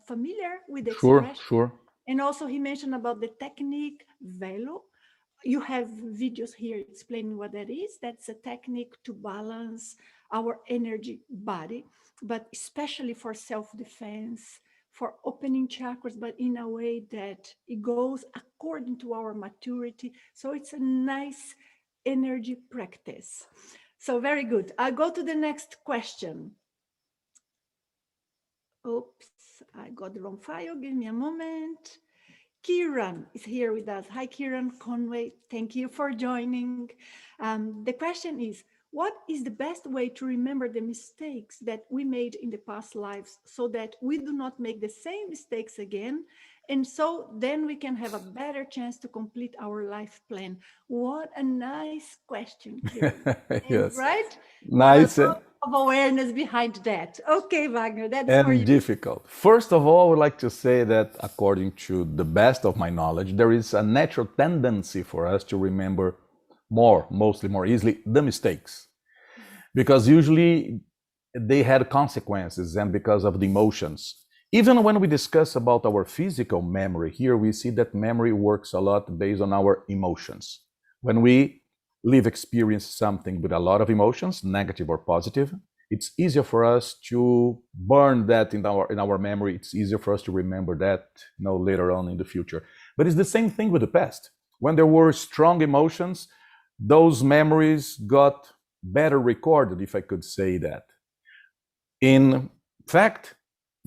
Speaker 1: familiar with the expression.
Speaker 2: Sure.
Speaker 1: And also he mentioned about the technique velo. You have videos here explaining what that is. That's a technique to balance our energy body, but especially for self-defense, for opening chakras, but in a way that it goes according to our maturity. So it's a nice energy practice. So very good. I'll go to the next question. Oops, I got the wrong file. Give me a moment. Kieran is here with us. Hi, Kieran Conway. Thank you for joining. The question is, what is the best way to remember the mistakes that we made in the past lives so that we do not make the same mistakes again? And so then we can have a better chance to complete our life plan. What a nice question, Kieran.
Speaker 2: Yes.
Speaker 1: Right?
Speaker 2: Nice.
Speaker 1: Of awareness behind that. Okay, Wagner, that's
Speaker 2: and
Speaker 1: for you.
Speaker 2: Difficult. First of all, I would like to say that according to the best of my knowledge, there is a natural tendency for us to remember mostly more easily, the mistakes. Because usually they had consequences, and because of the emotions. Even when we discuss about our physical memory, here we see that memory works a lot based on our emotions. When we experience something with a lot of emotions, negative or positive, it's easier for us to burn that in our memory. It's easier for us to remember that later on in the future. But it's the same thing with the past. When there were strong emotions, those memories got better recorded, if I could say that. In fact,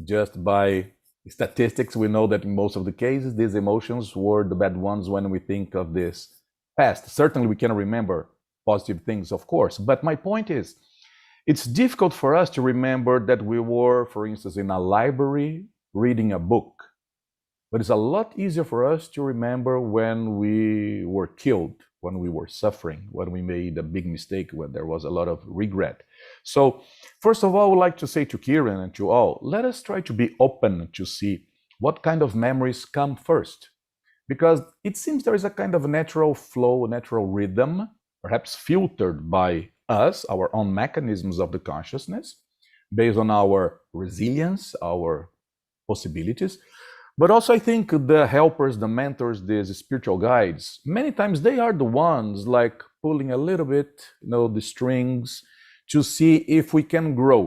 Speaker 2: just by statistics, we know that in most of the cases, these emotions were the bad ones when we think of this past. Certainly, we can remember positive things, of course. But my point is, it's difficult for us to remember that we were, for instance, in a library reading a book. But it's a lot easier for us to remember when we were killed, when we were suffering, when we made a big mistake, when there was a lot of regret. So first of all, I would like to say to Kieran and to all, let us try to be open to see what kind of memories come first. Because it seems there is a kind of natural flow, a natural rhythm, perhaps filtered by us, our own mechanisms of the consciousness, based on our resilience, our possibilities. But also I think the helpers, the mentors, these spiritual guides, many times they are the ones like pulling a little bit, the strings to see if we can grow,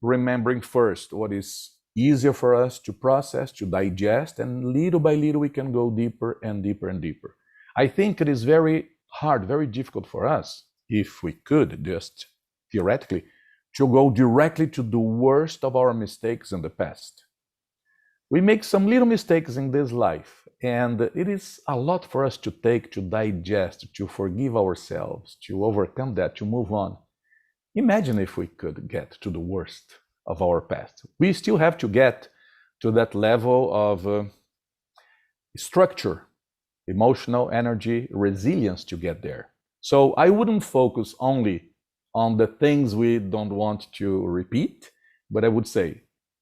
Speaker 2: remembering first what is easier for us to process, to digest, and little by little we can go deeper and deeper and deeper. I think it is very hard, very difficult for us, if we could just theoretically, to go directly to the worst of our mistakes in the past. We make some little mistakes in this life, and it is a lot for us to take, to digest, to forgive ourselves, to overcome that, to move on. Imagine if we could get to the worst of our past. We still have to get to that level of structure, emotional energy, resilience to get there. So I wouldn't focus only on the things we don't want to repeat, but I would say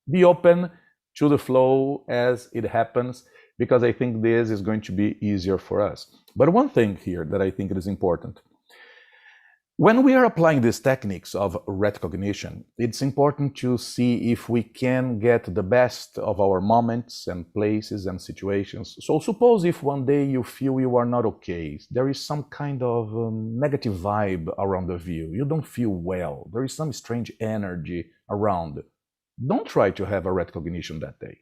Speaker 2: be open to the flow as it happens, because I think this is going to be easier for us. But one thing here that I think is important, when we are applying these techniques of retrocognition, it's important to see if we can get the best of our moments and places and situations. So suppose if one day you feel you are not okay, there is some kind of negative vibe around the view, you don't feel well, there is some strange energy around. Don't try to have a retrocognition that day,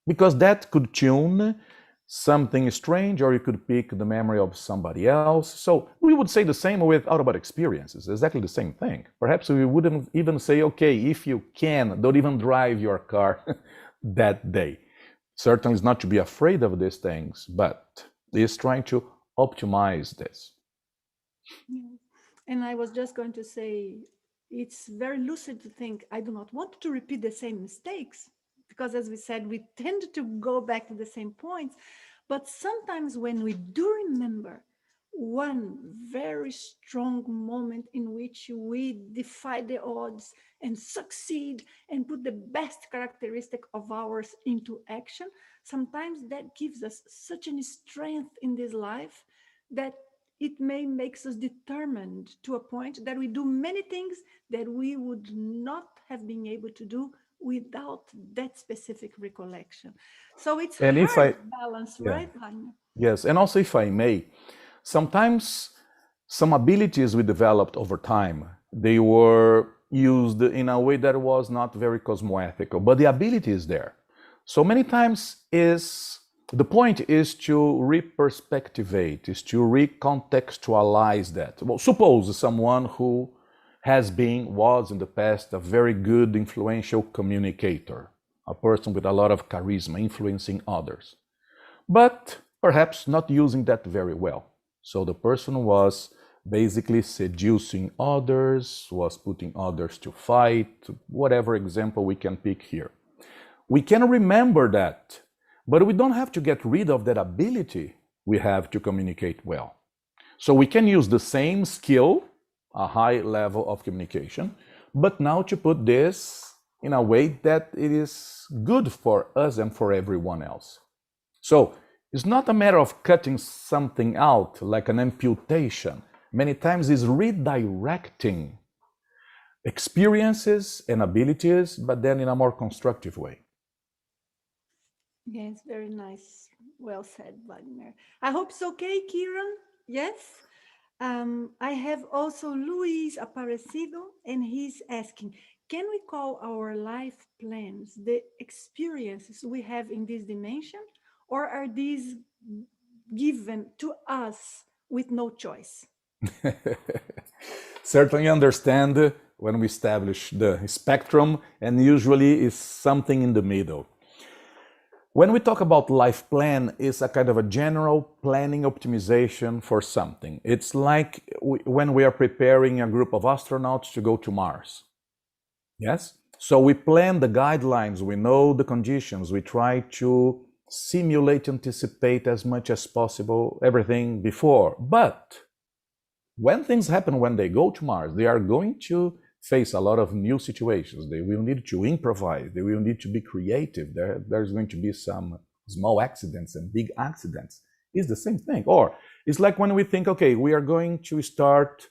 Speaker 2: because that could tune something strange, or you could pick the memory of somebody else. So we would say the same with out-of-body experiences, exactly the same thing. Perhaps we wouldn't even say, okay, if you can, don't even drive your car that day. Certainly it's not to be afraid of these things, but it's trying to optimize this.
Speaker 1: Yeah. And I was just going to say, it's very lucid to think, I do not want to repeat the same mistakes, because as we said, we tend to go back to the same points. But sometimes when we do remember one very strong moment in which we defy the odds and succeed and put the best characteristic of ours into action, sometimes that gives us such a strength in this life that it may makes us determined to a point that we do many things that we would not have been able to do without that specific recollection. So it's
Speaker 2: And if
Speaker 1: hard
Speaker 2: I,
Speaker 1: balance,
Speaker 2: yeah,
Speaker 1: right, Wagner?
Speaker 2: yes, and also if I may, sometimes some abilities we developed over time, they were used in a way that was not very cosmoethical, but the ability is there. So many times the point is to reperspectivate, is to recontextualize that. Well, suppose someone who was in the past a very good, influential communicator, a person with a lot of charisma, influencing others, but perhaps not using that very well. So the person was basically seducing others, was putting others to fight, whatever example we can pick here. We can remember that, but we don't have to get rid of that ability we have to communicate well. So we can use the same skill, a high level of communication, but now to put this in a way that it is good for us and for everyone else. So it's not a matter of cutting something out like an amputation. Many times it's redirecting experiences and abilities, but then in a more constructive way.
Speaker 1: Yes, very nice. Well said, Wagner. I hope it's okay, Kieran. Yes. I have also Luis Aparecido, and he's asking, can we call our life plans the experiences we have in this dimension, or are these given to us with no choice?
Speaker 2: Certainly understand when we establish the spectrum, and usually is something in the middle. When we talk about life plan, it's a kind of a general planning optimization for something. It's like when we are preparing a group of astronauts to go to Mars. Yes? So we plan the guidelines, we know the conditions, we try to simulate, anticipate as much as possible everything before. But when things happen, when they go to Mars, they are going to face a lot of new situations. They will need to improvise. They will need to be creative. There's going to be some small accidents and big accidents. It's the same thing. Or it's like when we think, okay, we are going to start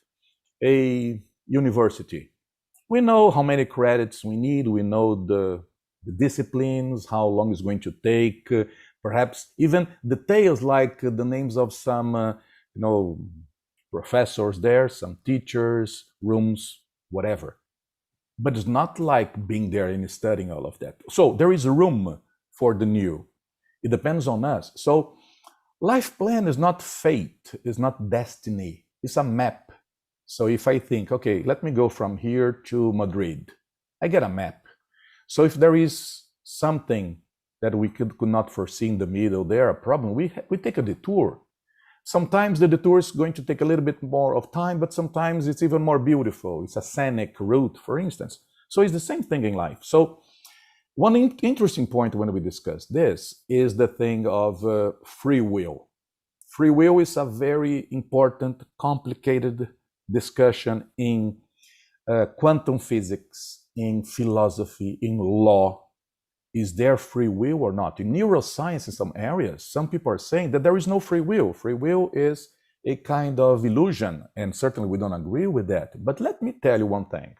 Speaker 2: a university. We know how many credits we need. We know the disciplines, how long it's going to take, perhaps even details like the names of some, professors there, some teachers, rooms, whatever. But it's not like being there and studying all of that. So there is room for the new. It depends on us. So life plan is not fate, it's not destiny, it's a map. So if I think, okay, let me go from here to Madrid, I get a map. So if there is something that we could not foresee in the middle there, a problem, we take a detour. Sometimes the detour is going to take a little bit more of time, but sometimes it's even more beautiful. It's a scenic route, for instance. So it's the same thing in life. So one interesting point when we discuss this is the thing of free will. Free will is a very important, complicated discussion in quantum physics, in philosophy, in law. Is there free will or not? In neuroscience, in some areas, some people are saying that there is no free will. Free will is a kind of illusion, and certainly we don't agree with that. But let me tell you one thing.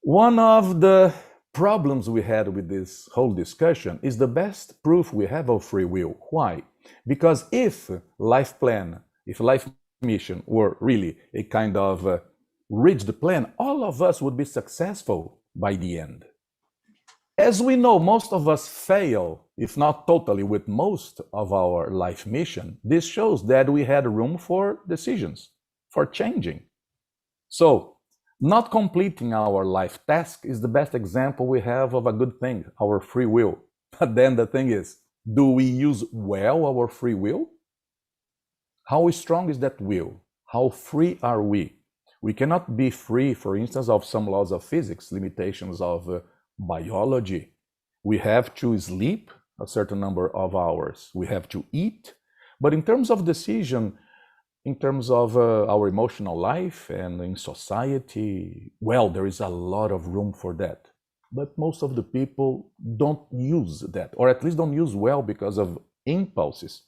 Speaker 2: One of the problems we had with this whole discussion is the best proof we have of free will. Why? Because if life mission were really a kind of rigid plan, all of us would be successful by the end. As we know, most of us fail, if not totally, with most of our life mission. This shows that we had room for decisions, for changing. So, not completing our life task is the best example we have of a good thing, our free will. But then the thing is, do we use well our free will? How strong is that will? How free are we? We cannot be free, for instance, of some laws of physics, limitations of biology. We have to sleep a certain number of hours. We have to eat. But in terms of decision, in terms of our emotional life and in society, well, there is a lot of room for that. But most of the people don't use that, or at least don't use well because of impulses.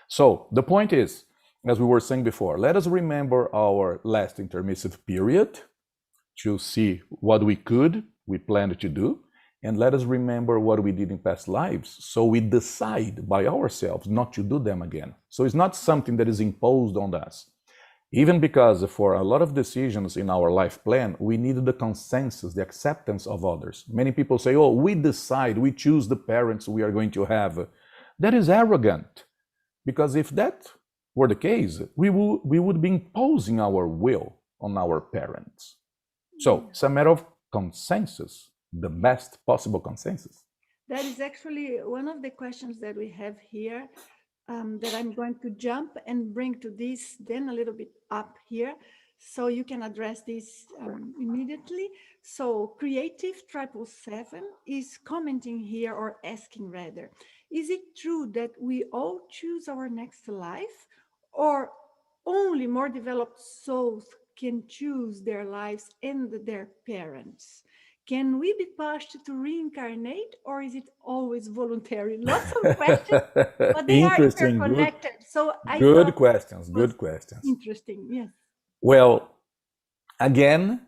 Speaker 2: So the point is, as we were saying before, let us remember our last intermissive period to see what we planned to do, and let us remember what we did in past lives, so we decide by ourselves not to do them again. So it's not something that is imposed on us. Even because for a lot of decisions in our life plan, we need the consensus, the acceptance of others. Many people say, oh, we decide, we choose the parents we are going to have. That is arrogant, because if that were the case, we would be imposing our will on our parents. So it's a matter of consensus, the best possible consensus.
Speaker 1: That is actually one of the questions that we have here, that I'm going to jump and bring to this then a little bit up here, so you can address this immediately. So Creative 777 is commenting here, or asking rather, is it true that we all choose our next life, or only more developed souls can choose their lives and their parents? Can we be pushed to reincarnate, or is it always voluntary? Lots of questions, but they are
Speaker 2: Interesting.
Speaker 1: interconnected. So I
Speaker 2: Good
Speaker 1: thought
Speaker 2: questions.
Speaker 1: it was
Speaker 2: Good questions.
Speaker 1: interesting. Yes.
Speaker 2: Well, again,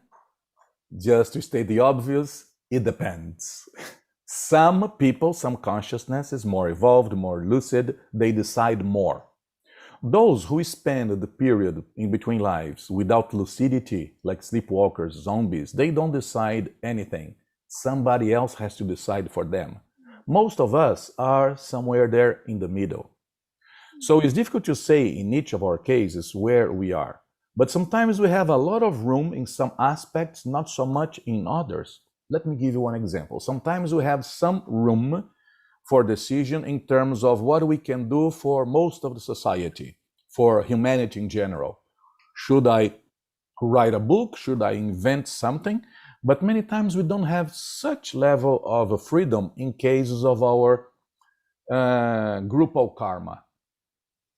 Speaker 2: just to state the obvious, it depends. Some people, some consciousness is more evolved, more lucid, they decide more. Those who spend the period in between lives without lucidity, like sleepwalkers, zombies, they don't decide anything. Somebody else has to decide for them. Most of us are somewhere there in the middle. So it's difficult to say in each of our cases where we are. But sometimes we have a lot of room in some aspects, not so much in others. Let me give you one example. Sometimes we have some room for decision in terms of what we can do for most of the society, for humanity in general. Should I write a book? Should I invent something? But many times we don't have such level of freedom in cases of our Grupal karma.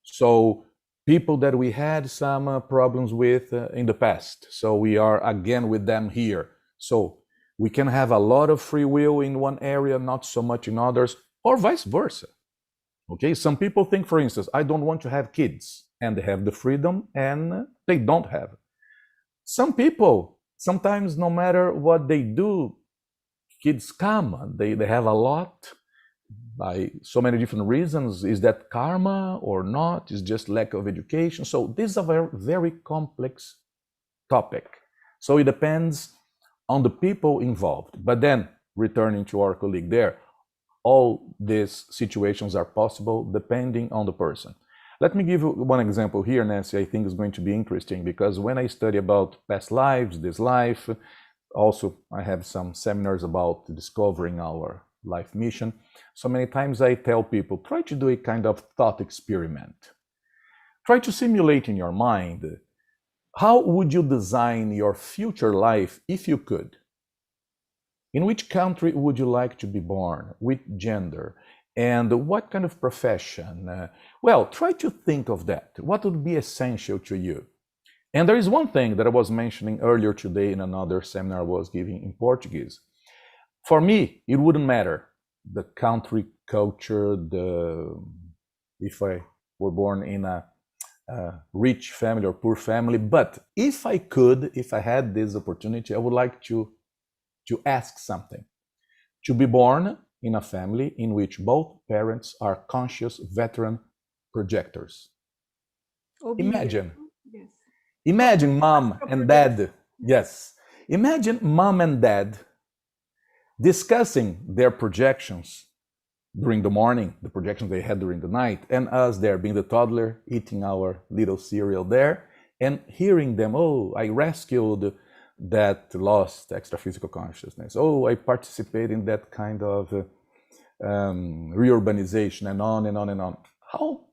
Speaker 2: So people that we had some problems with in the past. So we are again with them here. So we can have a lot of free will in one area, not so much in others, or vice versa. Okay, some people think, for instance, I don't want to have kids, and they have the freedom and they don't have. Some people, sometimes no matter what they do, kids come, they have a lot by so many different reasons. Is that karma or not? Is just lack of education? So this is a very, very complex topic. So it depends on the people involved. But then, returning to our colleague there, all these situations are possible depending on the person. Let me give you one example here, Nancy. I think is going to be interesting because when I study about past lives, this life, also I have some seminars about discovering our life mission. So many times I tell people, try to do a kind of thought experiment. Try to simulate in your mind, how would you design your future life if you could? In which country would you like to be born? With gender? And what kind of profession? Well, try to think of that. What would be essential to you? And there is one thing that I was mentioning earlier today in another seminar I was giving in Portuguese. For me, it wouldn't matter the country, culture, if I were born in a rich family or poor family. But if I could, if I had this opportunity, I would like to ask something. To be born in a family in which both parents are conscious veteran projectors. Imagine.
Speaker 1: Yes.
Speaker 2: Imagine mom and dad. Yes. Imagine mom and dad discussing their projections during the morning, the projections they had during the night, and us there being the toddler, eating our little cereal there, and hearing them, oh, I rescued that lost extra-physical consciousness. Oh, I participate in that kind of reurbanization, and on and on and on. How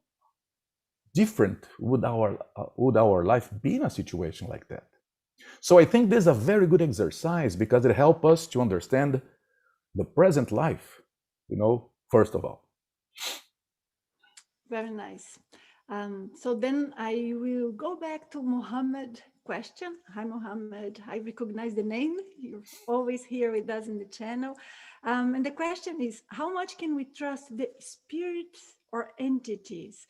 Speaker 2: different would our life be in a situation like that? So I think this is a very good exercise because it helps us to understand the present life, first of all.
Speaker 1: Very nice. So then I will go back to Mohammed question. Hi, Mohammed. I recognize the name. You're always here with us in the channel. And the question is, how much can we trust the spirits or entities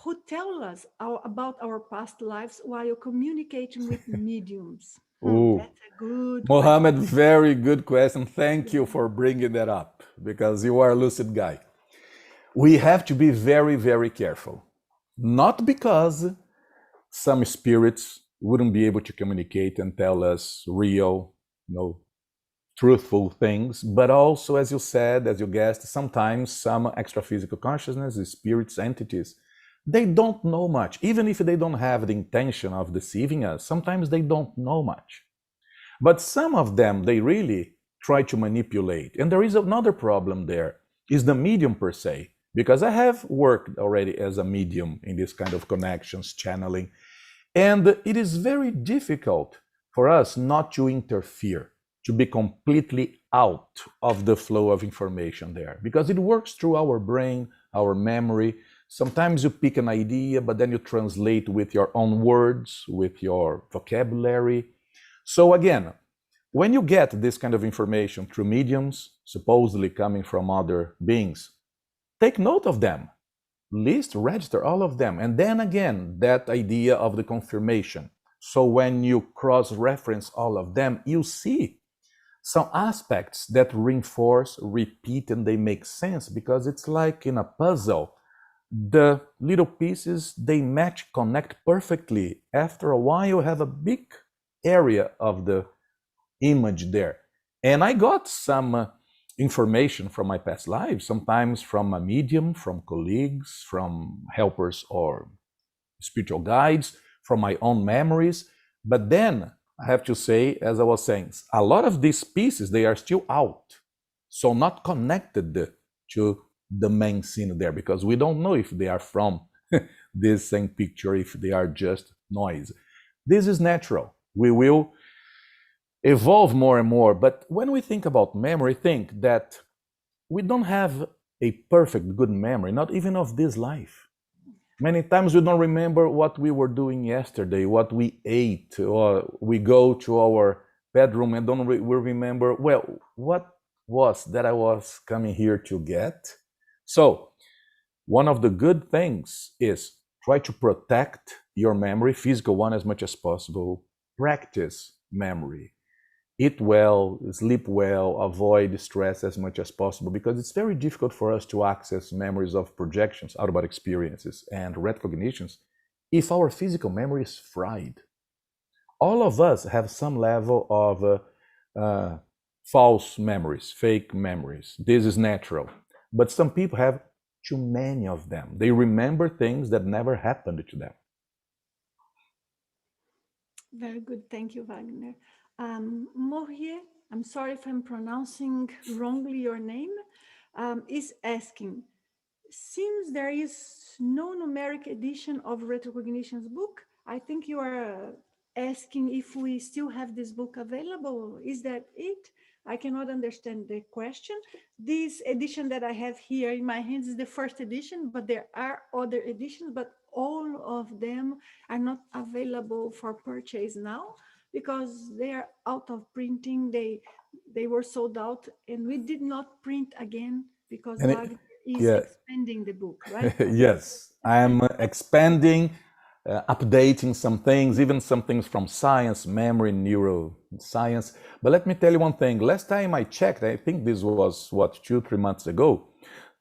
Speaker 1: who tell us about our past lives while communicating with mediums? That's a good
Speaker 2: Mohammed,
Speaker 1: question.
Speaker 2: very good question. Thank you for bringing that up because you are a lucid guy. We have to be very, very careful. Not because some spirits wouldn't be able to communicate and tell us real, truthful things, but also, as you said, as you guessed, sometimes some extra-physical consciousness, spirits, entities, they don't know much. Even if they don't have the intention of deceiving us, sometimes they don't know much. But some of them, they really try to manipulate. And there is another problem there, is the medium per se. Because I have worked already as a medium in this kind of connections, channeling. And it is very difficult for us not to interfere, to be completely out of the flow of information there. Because it works through our brain, our memory. Sometimes you pick an idea, but then you translate with your own words, with your vocabulary. So again, when you get this kind of information through mediums, supposedly coming from other beings, take note of them, list, register all of them. And then again, that idea of the confirmation. So when you cross-reference all of them, you see some aspects that reinforce, repeat, and they make sense because it's like in a puzzle. The little pieces, they match, connect perfectly. After a while, you have a big area of the image there. And I got some information from my past lives, sometimes from a medium, from colleagues, from helpers or spiritual guides, from my own memories. But then I have to say, as I was saying, a lot of these pieces, they are still out. So not connected to the main scene there, because we don't know if they are from this same picture, if they are just noise. This is natural. We will evolve more and more. But when we think about memory, think that we don't have a perfect good memory, not even of this life. Many times we don't remember what we were doing yesterday, what we ate, or we go to our bedroom and don't we remember, well, what was that I was coming here to get? So, one of the good things is try to protect your memory, physical one, as much as possible. Practice memory. Eat well, sleep well, avoid stress as much as possible, because it's very difficult for us to access memories of projections, out about experiences, and retrocognitions if our physical memory is fried. All of us have some level of false memories, fake memories. This is natural. But some people have too many of them. They remember things that never happened to them.
Speaker 1: Very good. Thank you, Wagner. Mourier, I'm sorry if I'm pronouncing wrongly your name, is asking, since there is no numeric edition of Retrocognition's book, I think you are asking if we still have this book available. Is that it? I cannot understand the question. This edition that I have here in my hands is the first edition, but there are other editions, but all of them are not available for purchase now because they are out of printing. They were sold out, and we did not print again because
Speaker 2: And
Speaker 1: Wagner is
Speaker 2: yeah,
Speaker 1: expanding the book, right?
Speaker 2: yes, I'm expanding, updating some things, even some things from science, memory, neuroscience. But let me tell you one thing. Last time I checked, I think this was, what, 2, 3 months ago,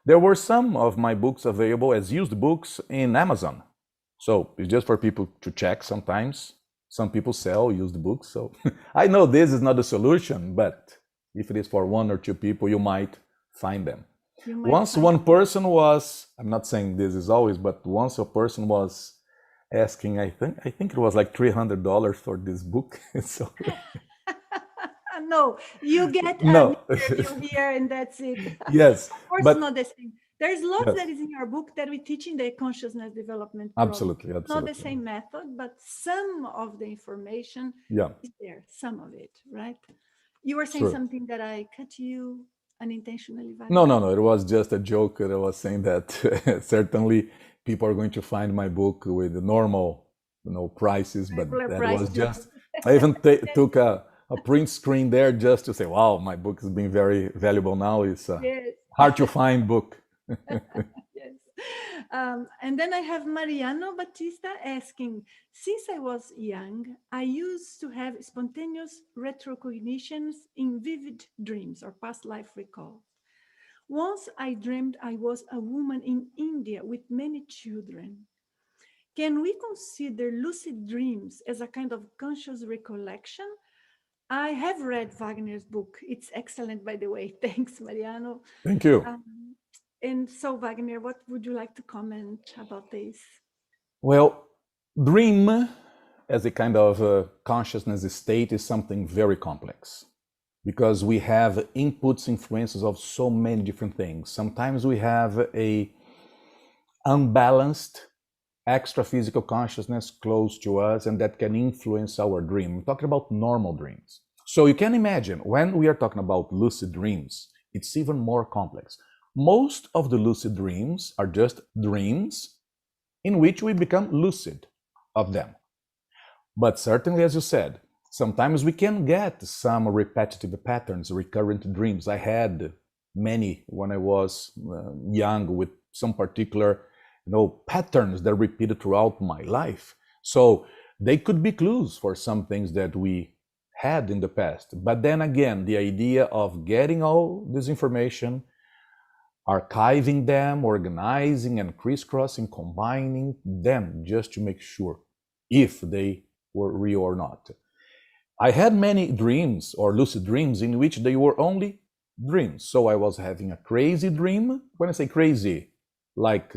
Speaker 2: there were some of my books available as used books in Amazon. So it's just for people to check sometimes. Some people sell used books. So I know this is not the solution, but if it is for 1 or 2 people, you might find them. Once one person was, I'm not saying this is always, but once a person was asking, I think it was like $300 for this book. So
Speaker 1: no, you get an
Speaker 2: no,
Speaker 1: interview here and that's it.
Speaker 2: yes,
Speaker 1: Of course,
Speaker 2: but
Speaker 1: it's not the same. There's lots
Speaker 2: yes,
Speaker 1: that is in your book that we teach in the consciousness development program.
Speaker 2: absolutely,
Speaker 1: Not the
Speaker 2: absolutely.
Speaker 1: same method, but some of the information
Speaker 2: Yeah,
Speaker 1: is there, some of it, right? You were saying
Speaker 2: true.
Speaker 1: something that I cut you unintentionally,
Speaker 2: No,
Speaker 1: Wagner.
Speaker 2: no, no. It was just a joke. I was saying that certainly people are going to find my book with the normal, prices, but
Speaker 1: Regular
Speaker 2: that was
Speaker 1: prices.
Speaker 2: just. I even took a print screen there just to say, "Wow, my book has been very valuable now. It's a
Speaker 1: Yes.
Speaker 2: hard to find book."
Speaker 1: Yes. And then I have Mariano Batista asking, since I was young, I used to have spontaneous retrocognitions in vivid dreams or past life recall. Once I dreamed I was a woman in India with many children. Can we consider lucid dreams as a kind of conscious recollection? I have read Wagner's book. It's excellent, by the way. Thanks, Mariano.
Speaker 2: Thank you.
Speaker 1: And so, Wagner, what would you like to comment about this?
Speaker 2: Well, dream as a kind of consciousness state is something very complex because we have inputs, influences of so many different things. Sometimes we have a unbalanced extra physical consciousness close to us, and that can influence our dream. I'm talking about normal dreams. So you can imagine when we are talking about lucid dreams, it's even more complex. Most of the lucid dreams are just dreams in which we become lucid of them. But certainly, as you said, sometimes we can get some repetitive patterns, recurrent dreams. I had many when I was young with some particular patterns that repeated throughout my life. So they could be clues for some things that we had in the past. But then again, the idea of getting all this information, archiving them, organizing and crisscrossing, combining them just to make sure if they were real or not. I had many dreams or lucid dreams in which they were only dreams. So I was having a crazy dream. When I say crazy, like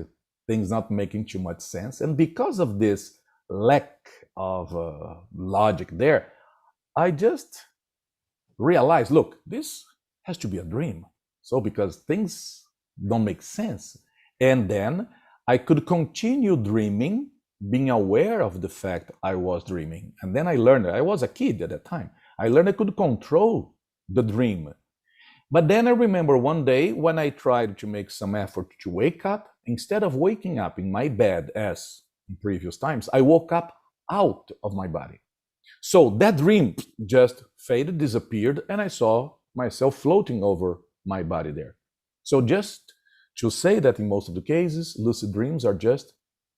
Speaker 2: things not making too much sense. And because of this lack of logic there, I just realized, look, this has to be a dream. So because things don't make sense. And then I could continue dreaming, being aware of the fact I was dreaming. And then I learned, I was a kid at that time, I learned I could control the dream. But then I remember one day when I tried to make some effort to wake up, instead of waking up in my bed as in previous times, I woke up out of my body. So that dream just faded, disappeared, and I saw myself floating over my body there. So just to say that in most of the cases, lucid dreams are just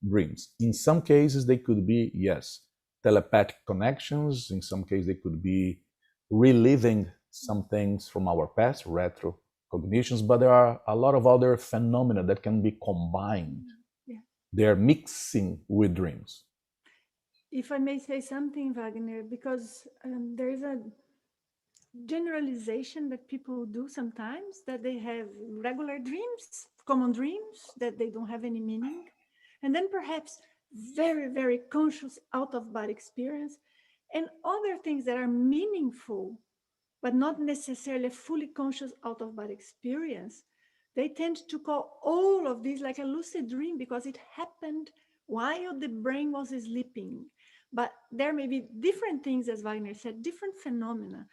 Speaker 2: dreams. In some cases, they could be, yes, telepathic connections. In some cases, they could be reliving some things from our past, retrocognitions, but there are a lot of other phenomena that can be combined.
Speaker 1: Yeah.
Speaker 2: They're mixing with dreams.
Speaker 1: If I may say something, Wagner, because there is a generalization that people do sometimes, that they have regular dreams, common dreams, that they don't have any meaning. And then perhaps very, very conscious out of body experience and other things that are meaningful, but not necessarily fully conscious out of body experience. They tend to call all of these like a lucid dream because it happened while the brain was sleeping. But there may be different things, as Wagner said, different phenomena.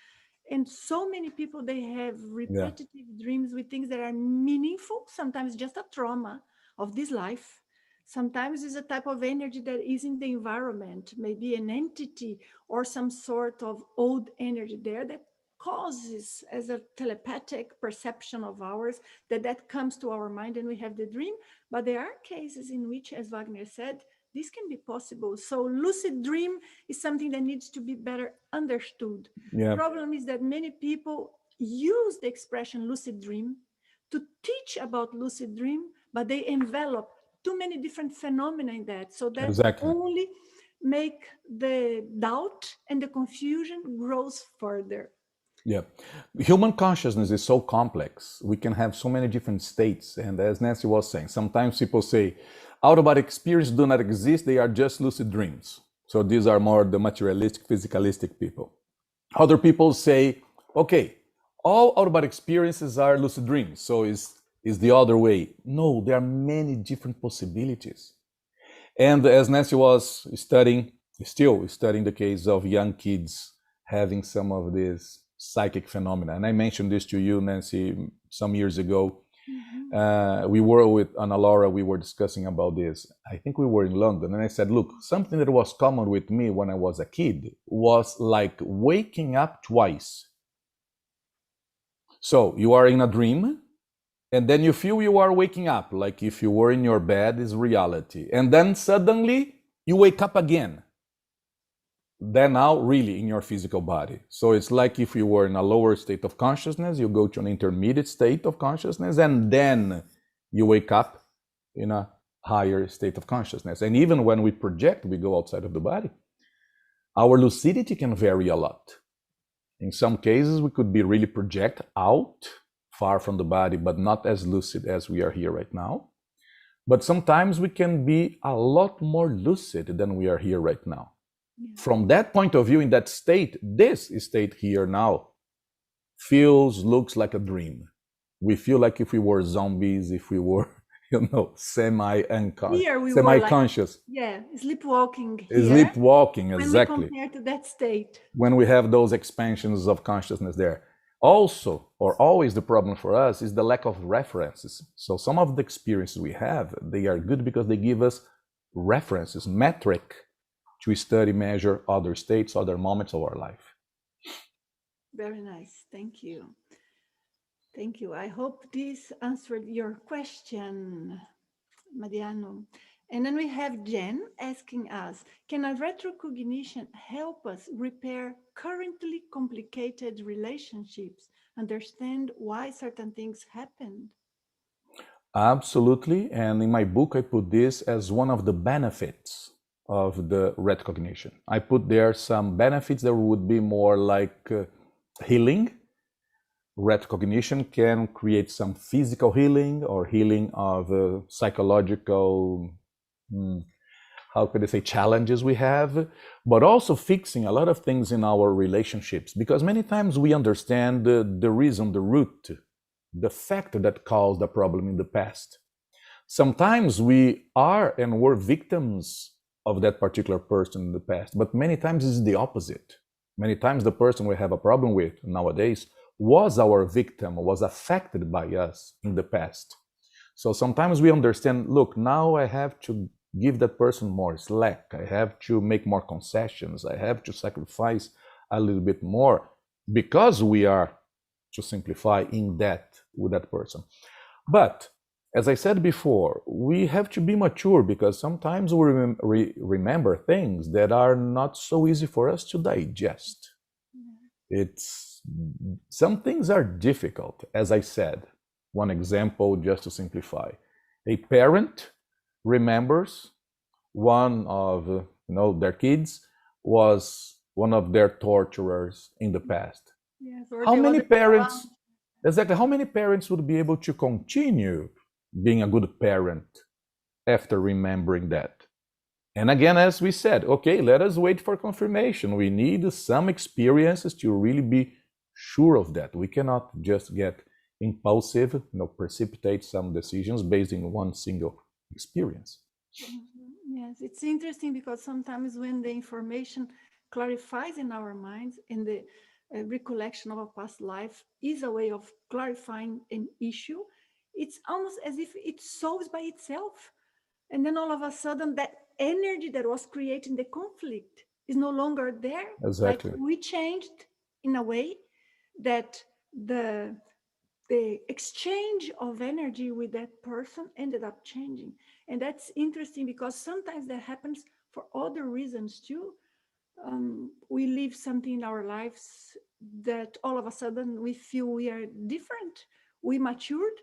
Speaker 1: And so many people, they have repetitive dreams with things that are meaningful, sometimes just a trauma of this life. Sometimes it's a type of energy that is in the environment, maybe an entity or some sort of old energy there that causes, as a telepathic perception of ours, that comes to our mind and we have the dream. But there are cases in which, as Wagner said, this can be possible. So lucid dream is something that needs to be better understood.
Speaker 2: Yeah.
Speaker 1: Problem is that many people use the expression lucid dream to teach about lucid dream, but they envelop too many different phenomena in that. So that
Speaker 2: Exactly.
Speaker 1: only make the doubt and the confusion grows further.
Speaker 2: Yeah. Human consciousness is so complex. We can have so many different states. And as Nancy was saying, sometimes people say, out-of-body experiences do not exist. They are just lucid dreams. So these are more the materialistic, physicalistic people. Other people say, okay, all out-of-body experiences are lucid dreams. So is the other way. No, there are many different possibilities. And as Nancy was studying, still studying the case of young kids having some of these psychic phenomena. And I mentioned this to you, Nancy, some years ago. We were with Anna Laura, we were discussing about this. I think we were in London, and I said, look, something that was common with me when I was a kid was like waking up twice. So you are in a dream, and then you feel you are waking up, like if you were in your bed is reality. And then suddenly you wake up again. Then now really in your physical body. So it's like if you were in a lower state of consciousness, you go to an intermediate state of consciousness, and then you wake up in a higher state of consciousness. And even when we project, we go outside of the body. Our lucidity can vary a lot. In some cases, we could be really project out, far from the body, but not as lucid as we are here right now. But sometimes we can be a lot more lucid than we are here right now. From that point of view, in that state, this state here now feels, looks like a dream. We feel like if we were zombies, if we were, semi-conscious.
Speaker 1: Sleepwalking here.
Speaker 2: Sleepwalking, exactly.
Speaker 1: When we compare to that state.
Speaker 2: When we have those expansions of consciousness there. Also, or always the problem for us is the lack of references. So some of the experiences we have, they are good because they give us references, metric, to study, measure other states, other moments of our life.
Speaker 1: Very nice. Thank you. Thank you. I hope this answered your question, Mariano. And then we have Jen asking us, can a retrocognition help us repair currently complicated relationships, understand why certain things happened?
Speaker 2: Absolutely. And in my book, I put this as one of the benefits of the retrocognition. I put there some benefits that would be more like healing. Retrocognition can create some physical healing or healing of psychological, how could I say, challenges we have, but also fixing a lot of things in our relationships, because many times we understand the reason, the root, the factor that caused the problem in the past. Sometimes we are and were victims of that particular person in the past, but many times it's the opposite. Many times the person we have a problem with nowadays was our victim, was affected by us in the past. So sometimes we understand, look, now I have to give that person more slack. I have to make more concessions. I have to sacrifice a little bit more because we are, to simplify, in debt with that person. But as I said before, we have to be mature because sometimes we remember things that are not so easy for us to digest. It's some things are difficult, as I said. One example, just to simplify, a parent remembers one of their kids was one of their torturers in the past.
Speaker 1: Yes, or
Speaker 2: How
Speaker 1: the
Speaker 2: many
Speaker 1: other way around.
Speaker 2: parents, exactly, how many parents would be able to continue being a good parent after remembering that? And again, as we said, okay, let us wait for confirmation. We need some experiences to really be sure of that. We cannot just get impulsive, precipitate some decisions based on one single experience.
Speaker 1: Yes, it's interesting because sometimes when the information clarifies in our minds and the recollection of a past life is a way of clarifying an issue, it's almost as if it solves by itself. And then all of a sudden, that energy that was creating the conflict is no longer there. Like
Speaker 2: Exactly.
Speaker 1: we changed in a way that the exchange of energy with that person ended up changing. And that's interesting because sometimes that happens for other reasons too. We live something in our lives that all of a sudden we feel we are different, we matured,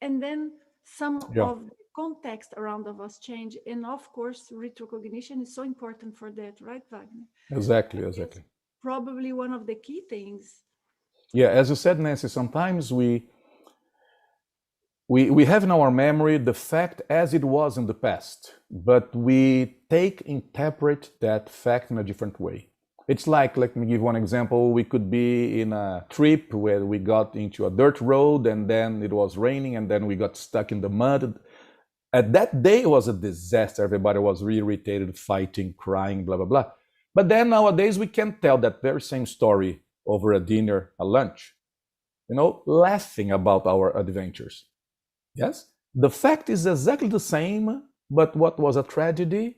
Speaker 1: and then some
Speaker 2: Yeah,
Speaker 1: of the context around of us change. And of course, retrocognition is so important for that, right, Wagner?
Speaker 2: exactly,
Speaker 1: It's
Speaker 2: exactly.
Speaker 1: probably one of the key things.
Speaker 2: Yeah, as you said, Nancy, sometimes we have in our memory the fact as it was in the past, but we interpret that fact in a different way. It's like, let me give one example. We could be in a trip where we got into a dirt road and then it was raining and then we got stuck in the mud. At that day, it was a disaster. Everybody was really irritated, fighting, crying, blah, blah, blah. But then nowadays, we can tell that very same story over a dinner, a lunch, laughing about our adventures. Yes? The fact is exactly the same, but what was a tragedy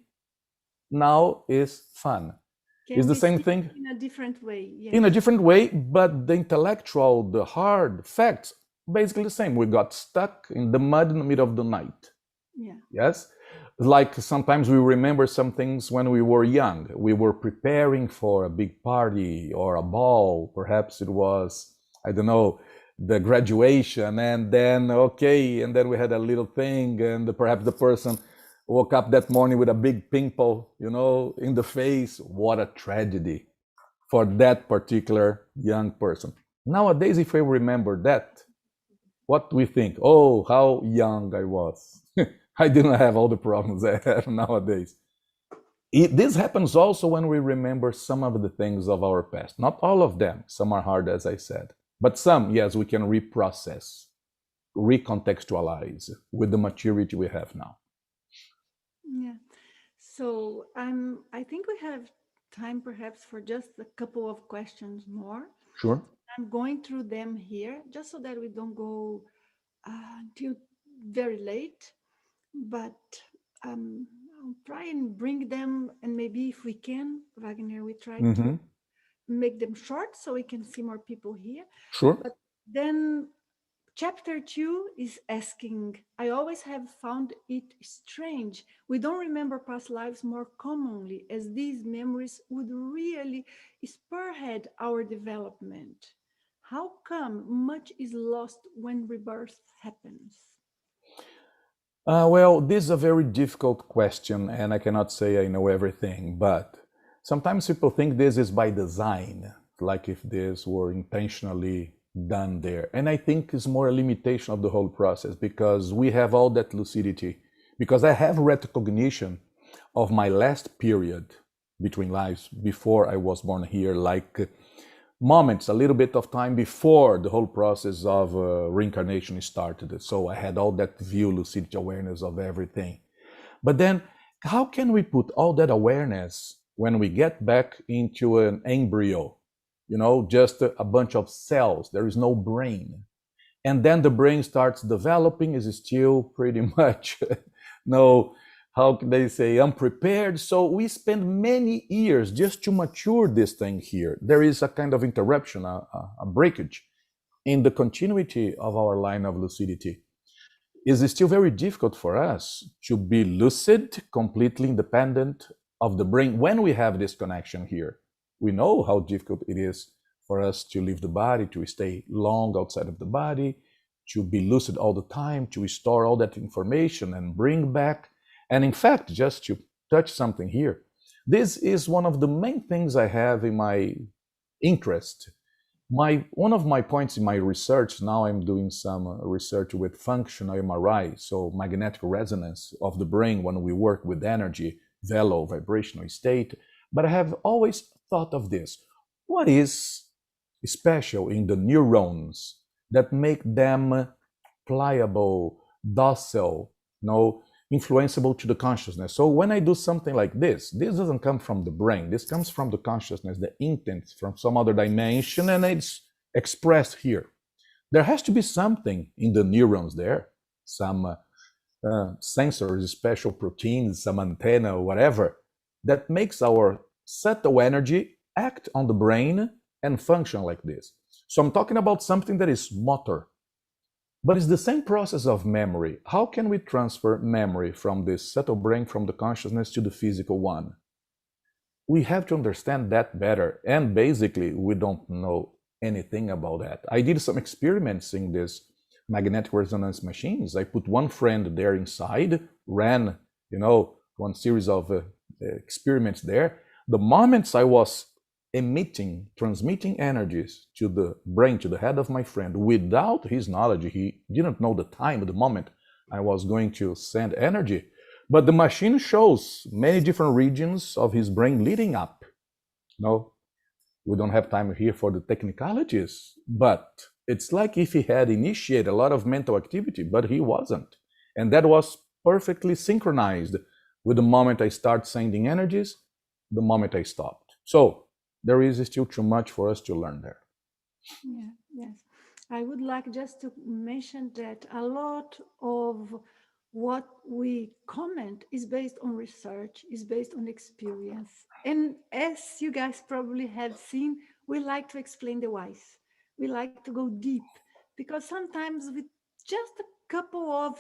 Speaker 2: now is fun. It's
Speaker 1: Can
Speaker 2: the
Speaker 1: be
Speaker 2: same
Speaker 1: seen
Speaker 2: thing
Speaker 1: in a different way.
Speaker 2: in a
Speaker 1: Yes.
Speaker 2: different way, but the intellectual, the hard facts, basically the same. We got stuck in the mud in the middle of the night.
Speaker 1: Yeah.
Speaker 2: Yes? Like sometimes we remember some things when we were young. We were preparing for a big party or a ball. Perhaps it was, I don't know, the graduation. And then, okay, and then we had a little thing. And perhaps the person woke up that morning with a big pimple, in the face. What a tragedy for that particular young person. Nowadays, if we remember that, what do we think? Oh, how young I was. I didn't have all the problems I have nowadays. This happens also when we remember some of the things of our past. Not all of them. Some are hard, as I said. But some, yes, we can reprocess, recontextualize with the maturity we have now.
Speaker 1: Yeah. So I think we have time perhaps for just a couple of questions more.
Speaker 2: Sure.
Speaker 1: I'm going through them here just so that we don't go till very late. But I'll try and bring them, and maybe if we can, Wagner, we try to
Speaker 2: Mm-hmm.
Speaker 1: make them short so we can see more people here.
Speaker 2: Sure.
Speaker 1: But then Chapter 2 is asking, I always have found it strange. We don't remember past lives more commonly, as these memories would really spearhead our development. How come much is lost when rebirth happens?
Speaker 2: Well, this is a very difficult question, and I cannot say I know everything, but sometimes people think this is by design, like if this were intentionally done there. And I think it's more a limitation of the whole process because we have all that lucidity. Because I have retrocognition of my last period between lives before I was born here, like moments, a little bit of time before the whole process of reincarnation started. So I had all that view, lucidity, awareness of everything. But then, how can we put all that awareness when we get back into an embryo? just a bunch of cells. There is no brain. And then the brain starts developing, is still pretty much no, how can they say, unprepared. So we spend many years just to mature this thing here. There is a kind of interruption, a breakage in the continuity of our line of lucidity. It's still very difficult for us to be lucid, completely independent of the brain when we have this connection here. We know how difficult it is for us to leave the body, to stay long outside of the body, to be lucid all the time, to store all that information and bring back. And in fact, just to touch something here, this is one of the main things I have in my interest. One of my points in my research, now I'm doing some research with functional MRI, so magnetic resonance of the brain when we work with energy, velo, vibrational state. But I have always thought of this. What is special in the neurons that make them pliable, docile, influenceable to the consciousness? So when I do something like this doesn't come from the brain. This comes from the consciousness, the intent from some other dimension, and it's expressed here. There has to be something in the neurons there, some sensors, special proteins, some antenna, whatever, that makes our subtle energy act on the brain and function like this. So I'm talking about something that is motor. But it's the same process of memory. How can we transfer memory from this subtle brain, from the consciousness to the physical one? We have to understand that better. And basically, we don't know anything about that. I did some experiments in this magnetic resonance machines. I put one friend there inside, ran, one series of experiments there. The moments I was transmitting energies to the brain, to the head of my friend, without his knowledge, he didn't know the time, the moment I was going to send energy, but the machine shows many different regions of his brain leading up. We don't have time here for the technicalities, but it's like if he had initiated a lot of mental activity, but he wasn't. And that was perfectly synchronized with the moment I start sending energies, the moment I stopped. So there is still too much for us to learn there.
Speaker 1: Yeah, yes. I would like just to mention that a lot of what we comment is based on research, is based on experience. And as you guys probably have seen, we like to explain the whys. We like to go deep because sometimes with just a couple of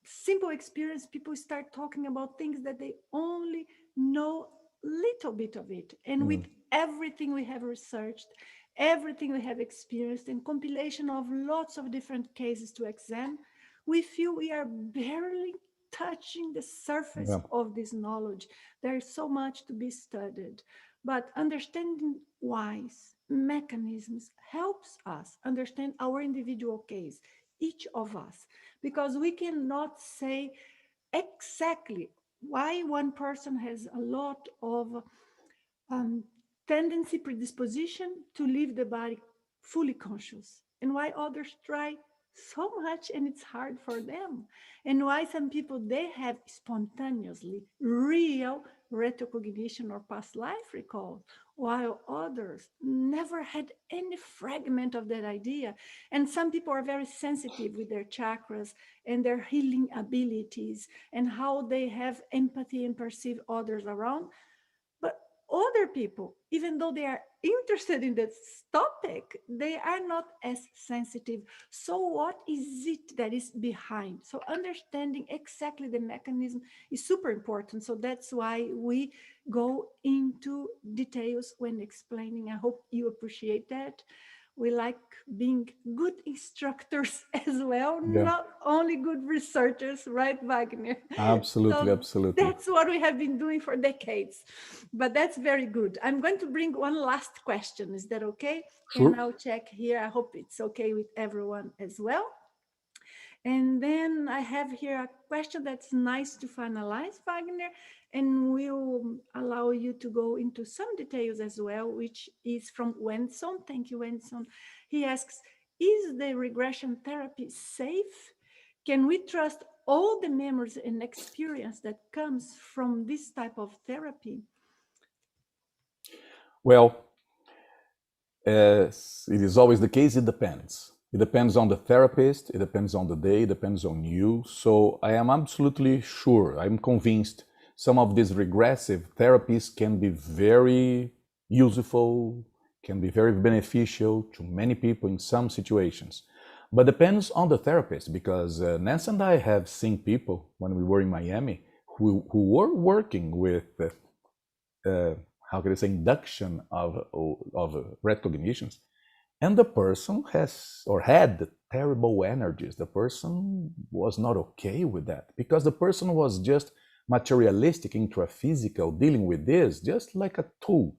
Speaker 1: simple experience, people start talking about things that they only know little bit of it. And with everything we have researched, everything we have experienced, and compilation of lots of different cases to examine, we feel we are barely touching the surface of this knowledge. There is so much to be studied, but understanding whys, mechanisms helps us understand our individual case, each of us, because we cannot say exactly why one person has a lot of tendency, predisposition to leave the body fully conscious, and why others try so much and it's hard for them, and why some people they have spontaneously real retrocognition or past life recall, while others never had any fragment of that idea. And some people are very sensitive with their chakras and their healing abilities and how they have empathy and perceive others around. But other people, even though they are interested in this topic, they are not as sensitive. So what is it that is behind? So understanding exactly the mechanism is super important. So that's why we go into details when explaining. I hope you appreciate that. We like being good instructors as well, not only good researchers, right, Wagner?
Speaker 2: Absolutely,
Speaker 1: So
Speaker 2: absolutely.
Speaker 1: that's what we have been doing for decades. But that's very good. I'm going to bring one last question. Is that okay?
Speaker 2: Sure.
Speaker 1: And I'll check here. I hope it's okay with everyone as well. And then I have here a question that's nice to finalize, Wagner, and will allow you to go into some details as well, which is from Wenson. Thank you, Wenson. He asks, is the regression therapy safe? Can we trust all the memories and experience that comes from this type of therapy?
Speaker 2: Well, As it is always the case, it depends. It depends on the therapist, it depends on the day, it depends on you. So I am absolutely sure, I'm convinced some of these regressive therapies can be very useful, can be very beneficial to many people in some situations. But depends on the therapist, because Nancy and I have seen people when we were in Miami who were working with how can I say, induction of retrocognitions, and the person has or had terrible energies. The person was not okay with that because the person was just materialistic, intraphysical, dealing with this just like a tool.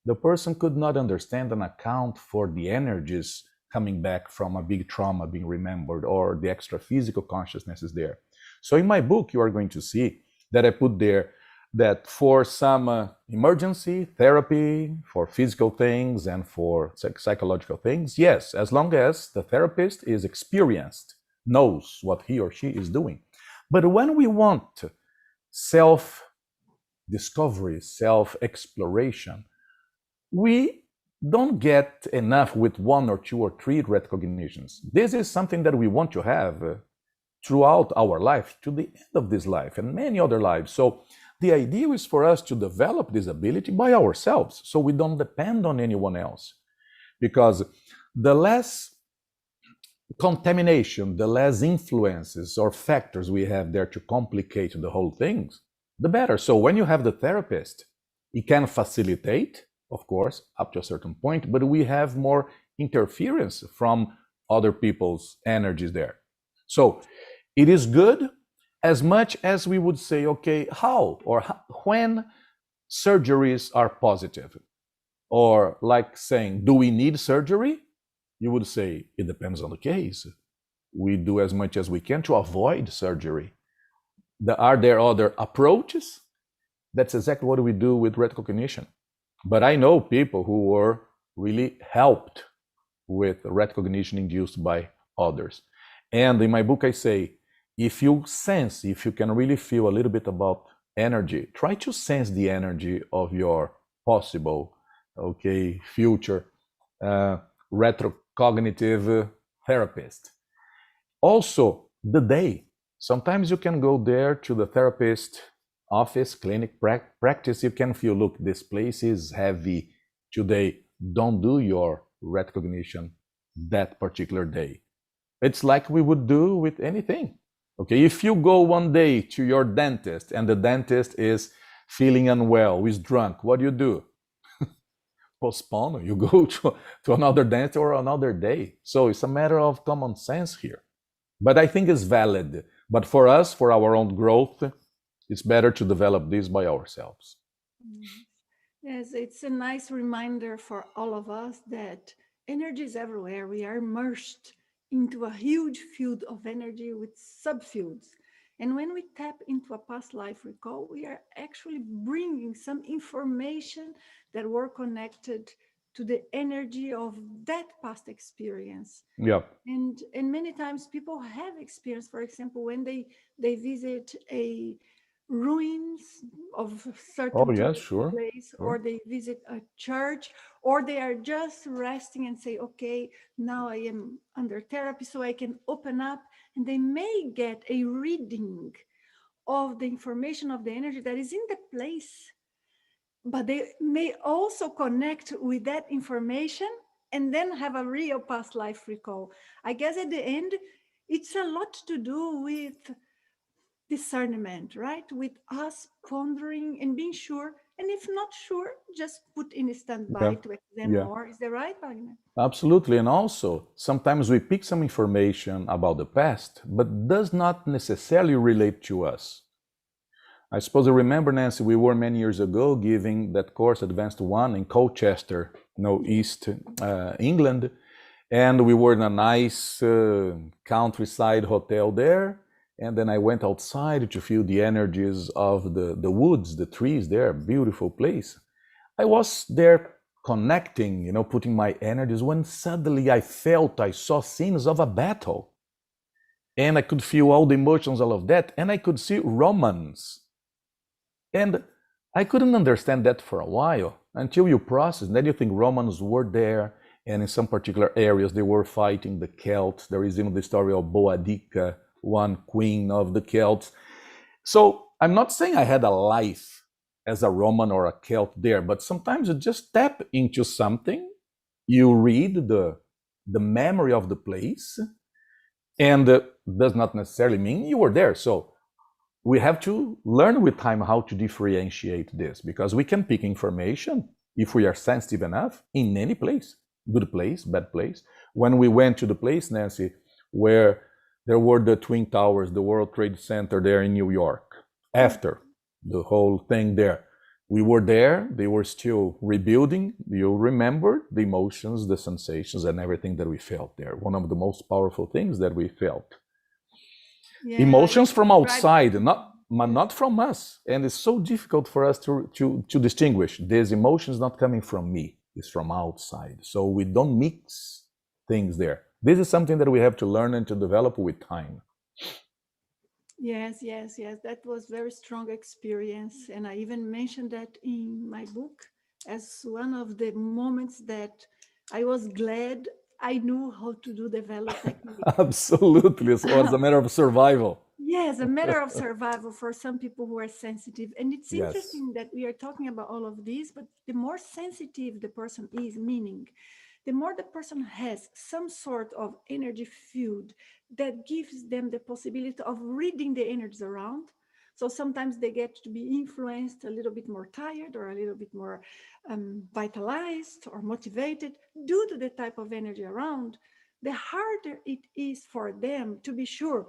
Speaker 2: The person could not understand and account for the energies coming back from a big trauma being remembered, or the extra physical consciousness is there. So in my book, you are going to see that I put there that for some emergency therapy, for physical things and for psychological things, yes, as long as the therapist is experienced, knows what he or she is doing. But when we want self-discovery, self-exploration, we don't get enough with 1 or 2 or 3 retrocognitions. This is something that we want to have throughout our life, to the end of this life and many other lives. So the idea is for us to develop this ability by ourselves, so we don't depend on anyone else. Because the less contamination, the less influences or factors we have there to complicate the whole things, the better. So when you have the therapist, it can facilitate, of course, up to a certain point, but we have more interference from other people's energies there. So it is good, as much as we would say, okay, when surgeries are positive, or like saying, do we need surgery? You would say, it depends on the case. We do as much as we can to avoid surgery. Are there other approaches? That's exactly what we do with retrocognition. But I know people who were really helped with retrocognition induced by others. And in my book, I say, if you can really feel a little bit about energy, try to sense the energy of your possible, future retrocognitive therapist. Also, the day. Sometimes you can go there to the therapist office, clinic, practice. You can feel, look, this place is heavy today. Don't do your retrocognition that particular day. It's like we would do with anything. Okay, if you go one day to your dentist and the dentist is feeling unwell, is drunk, what do? Postpone. You go to another dentist or another day. So it's a matter of common sense here. But I think it's valid. But for us, for our own growth, it's better to develop this by ourselves.
Speaker 1: Yes, it's a nice reminder for all of us that energy is everywhere. We are immersed into a huge field of energy with subfields. And when we tap into a past life recall, we are actually bringing some information that were connected to the energy of that past experience.
Speaker 2: Yeah.
Speaker 1: And many times people have experienced, for example, when they visit a ruins of certain
Speaker 2: Oh, yes,
Speaker 1: tourist
Speaker 2: sure.
Speaker 1: place,
Speaker 2: Sure.
Speaker 1: or they visit a church, or they are just resting and say, okay, now I am under therapy, so I can open up, and they may get a reading of the information of the energy that is in the place, but they may also connect with that information and then have a real past life recall. I guess at the end, it's a lot to do with discernment, right? With us pondering and being sure. And if not sure, just put in a standby
Speaker 2: Yeah.
Speaker 1: to examine
Speaker 2: Yeah.
Speaker 1: more. Is that right, Wagner?
Speaker 2: Absolutely. And also, sometimes we pick some information about the past, but does not necessarily relate to us. I suppose you remember, Nancy, we were many years ago giving that course, Advanced 1, in Colchester, East England. And we were in a nice countryside hotel there. And then I went outside to feel the energies of the woods, the trees there, beautiful place. I was there connecting, putting my energies, when suddenly I saw scenes of a battle. And I could feel all the emotions, all of that. And I could see Romans. And I couldn't understand that for a while until you process. Then you think Romans were there and in some particular areas they were fighting the Celts. There is even the story of Boadicea, one queen of the Celts. So I'm not saying I had a life as a Roman or a Celt there, but sometimes you just tap into something, you read the memory of the place, and does not necessarily mean you were there. So we have to learn with time how to differentiate this, because we can pick information, if we are sensitive enough, in any place, good place, bad place. When we went to the place, Nancy, where there were the Twin Towers, the World Trade Center there in New York, after the whole thing there, we were there, they were still rebuilding. You remember the emotions, the sensations, and everything that we felt there. One of the most powerful things that we felt. Yeah, emotions from outside, not from us. And it's so difficult for us to distinguish. This emotion is not coming from me, it's from outside. So we don't mix things there. This is something that we have to learn and to develop with time.
Speaker 1: Yes. That was very strong experience. And I even mentioned that in my book as one of the moments that I was glad I knew how to do the velo technique.
Speaker 2: Absolutely. So it's a matter of survival.
Speaker 1: Yes, a matter of survival for some people who are sensitive. And it's interesting that we are talking about all of this, but the more sensitive the person is, meaning the more the person has some sort of energy field that gives them the possibility of reading the energies around. So sometimes they get to be influenced, a little bit more tired or a little bit more vitalized or motivated due to the type of energy around, the harder it is for them to be sure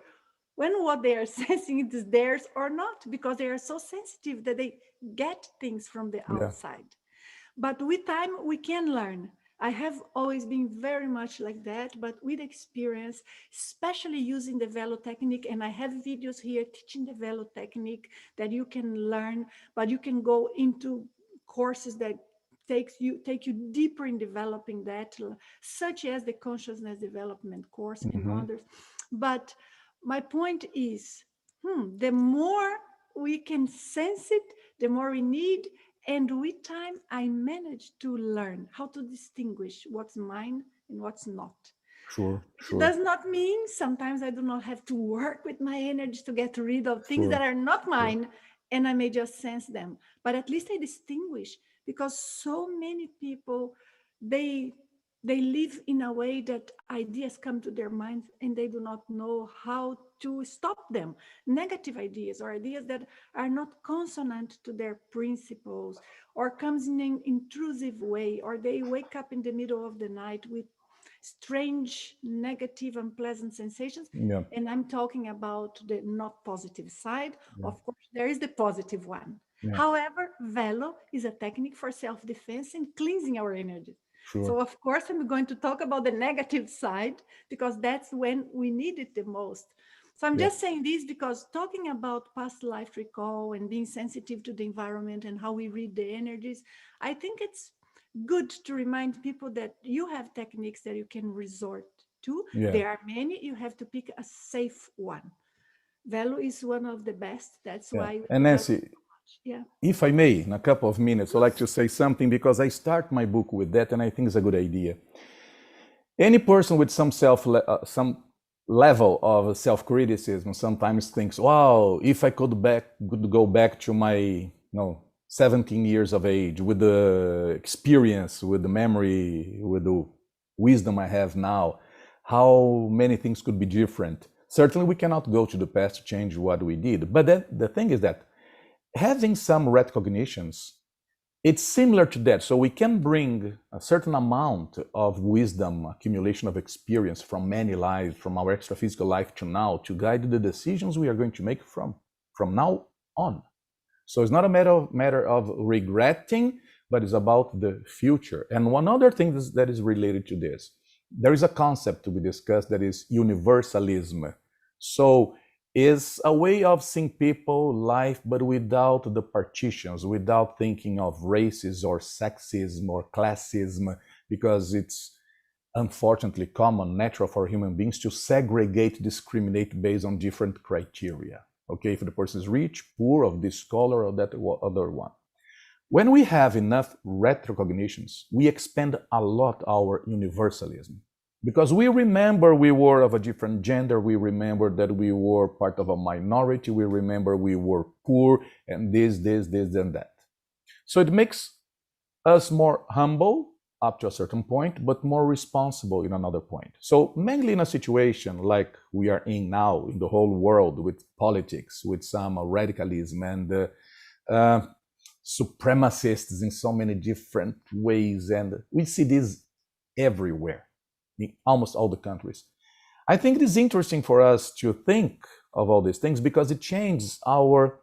Speaker 1: when what they are sensing is theirs or not, because they are so sensitive that they get things from the outside. But with time, we can learn. I have always been very much like that, but with experience, especially using the velo technique, and I have videos here teaching the velo technique that you can learn, but you can go into courses that take you deeper in developing that, such as the consciousness development course and others. But my point is, the more we can sense it, the more we need. And with time, I managed to learn how to distinguish what's mine and what's not.
Speaker 2: Sure.
Speaker 1: It does not mean sometimes I do not have to work with my energy to get rid of things that are not mine, and I may just sense them. But at least I distinguish, because so many people, they live in a way that ideas come to their minds and they do not know how to stop them. Negative ideas or ideas that are not consonant to their principles, or comes in an intrusive way, or they wake up in the middle of the night with strange, negative, unpleasant sensations. And I'm talking about the not positive side. Of course, there is the positive one. However, velo is a technique for self-defense and cleansing our energy. So of course, I'm going to talk about the negative side, because that's when we need it the most. So I'm just saying this because talking about past life recall and being sensitive to the environment and how we read the energies, I think it's good to remind people that you have techniques that you can resort to. There are many. You have to pick a safe one. Velo is one of the best. That's why.
Speaker 2: And Nancy, if I may, in a couple of minutes, I'd like to say something, because I start my book with that, and I think it's a good idea. Any person with some level of self-criticism sometimes thinks, wow, if I could go back to my 17 years of age, with the experience, with the memory, with the wisdom I have now, how many things could be different. Certainly we cannot go to the past to change what we did. But the thing is that having some retrocognitions, it's similar to that. So we can bring a certain amount of wisdom, accumulation of experience from many lives, from our extra-physical life to now, to guide the decisions we are going to make from now on. So it's not a matter of regretting, but it's about the future. And one other thing that is related to this, there is a concept to be discussed that is universalism. So it's a way of seeing people, life, but without the partitions, without thinking of races or sexism or classism, because it's unfortunately common, natural for human beings to segregate, discriminate based on different criteria. Okay, if the person is rich, poor, of this color or that other one. When we have enough retrocognitions, we expand a lot our universalism. Because we remember we were of a different gender, we remember that we were part of a minority, we remember we were poor, and this, and that. So it makes us more humble up to a certain point, but more responsible in another point. So mainly in a situation like we are in now in the whole world with politics, with some radicalism and supremacists in so many different ways, and we see this everywhere in almost all the countries. I think it is interesting for us to think of all these things because it changes our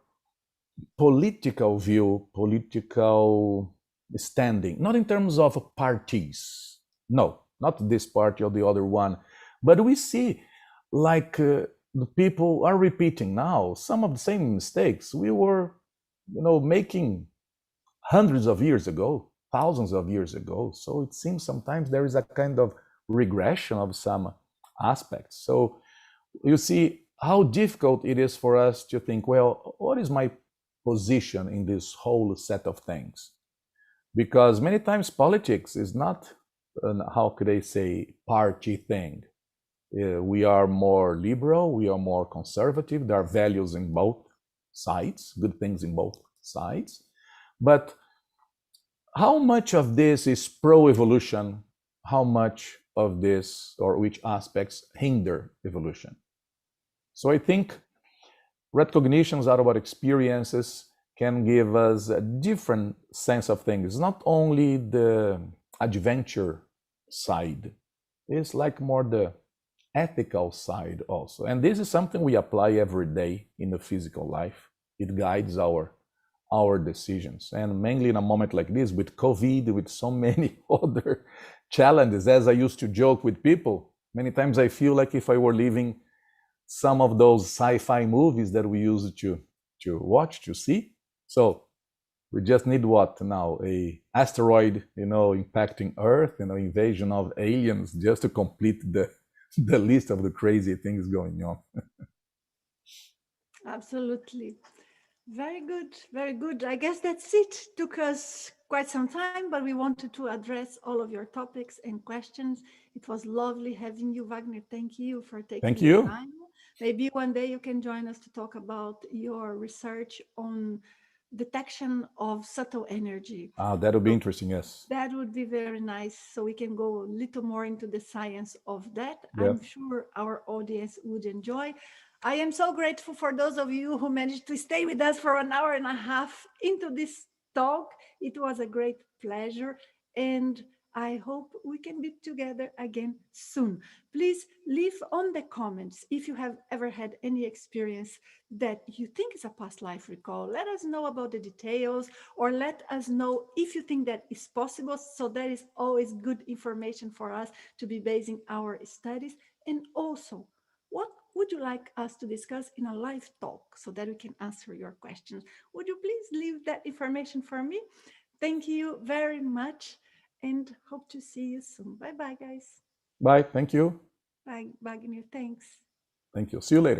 Speaker 2: political view, political standing, not in terms of parties. No, not this party or the other one. But we see like the people are repeating now some of the same mistakes we were, making hundreds of years ago, thousands of years ago. So it seems sometimes there is a kind of regression of some aspects. So you see how difficult it is for us to think, well, what is my position in this whole set of things? Because many times politics is not, how could I say, party thing. We are more liberal, we are more conservative. There are values in both sides, good things in both sides. But how much of this is pro-evolution? How much of this or which aspects hinder evolution? So I think recognitions out of our experiences can give us a different sense of things, not only the adventure side, it's like more the ethical side also. And this is something we apply every day in the physical life. It guides our decisions. And mainly in a moment like this, with COVID, with so many other challenges, as I used to joke with people, many times I feel like if I were living some of those sci-fi movies that we used to watch, to see. So we just need what now? A asteroid, impacting Earth, invasion of aliens, just to complete the list of the crazy things going on.
Speaker 1: Absolutely. Very good, very good. I guess that's it. Took us quite some time, but we wanted to address all of your topics and questions. It was lovely having you, Wagner. Thank you for taking
Speaker 2: Thank
Speaker 1: the
Speaker 2: you.
Speaker 1: time. Maybe one day you can join us to talk about your research on detection of subtle energy.
Speaker 2: That would be
Speaker 1: So
Speaker 2: interesting, yes.
Speaker 1: that would be very nice. So we can go a little more into the science of that.
Speaker 2: Yeah.
Speaker 1: I'm sure our audience would enjoy. I am so grateful for those of you who managed to stay with us for an hour and a half into this talk. It was a great pleasure. And I hope we can be together again soon. Please leave on the comments if you have ever had any experience that you think is a past life recall. Let us know about the details, or let us know if you think that is possible. So that is always good information for us to be basing our studies. And also, what would you like us to discuss in a live talk so that we can answer your questions? Would you please leave that information for me? Thank you very much and hope to see you soon. Bye bye, guys.
Speaker 2: Bye. Thank you.
Speaker 1: Bye, Wagner. Thanks.
Speaker 2: Thank you. See you later.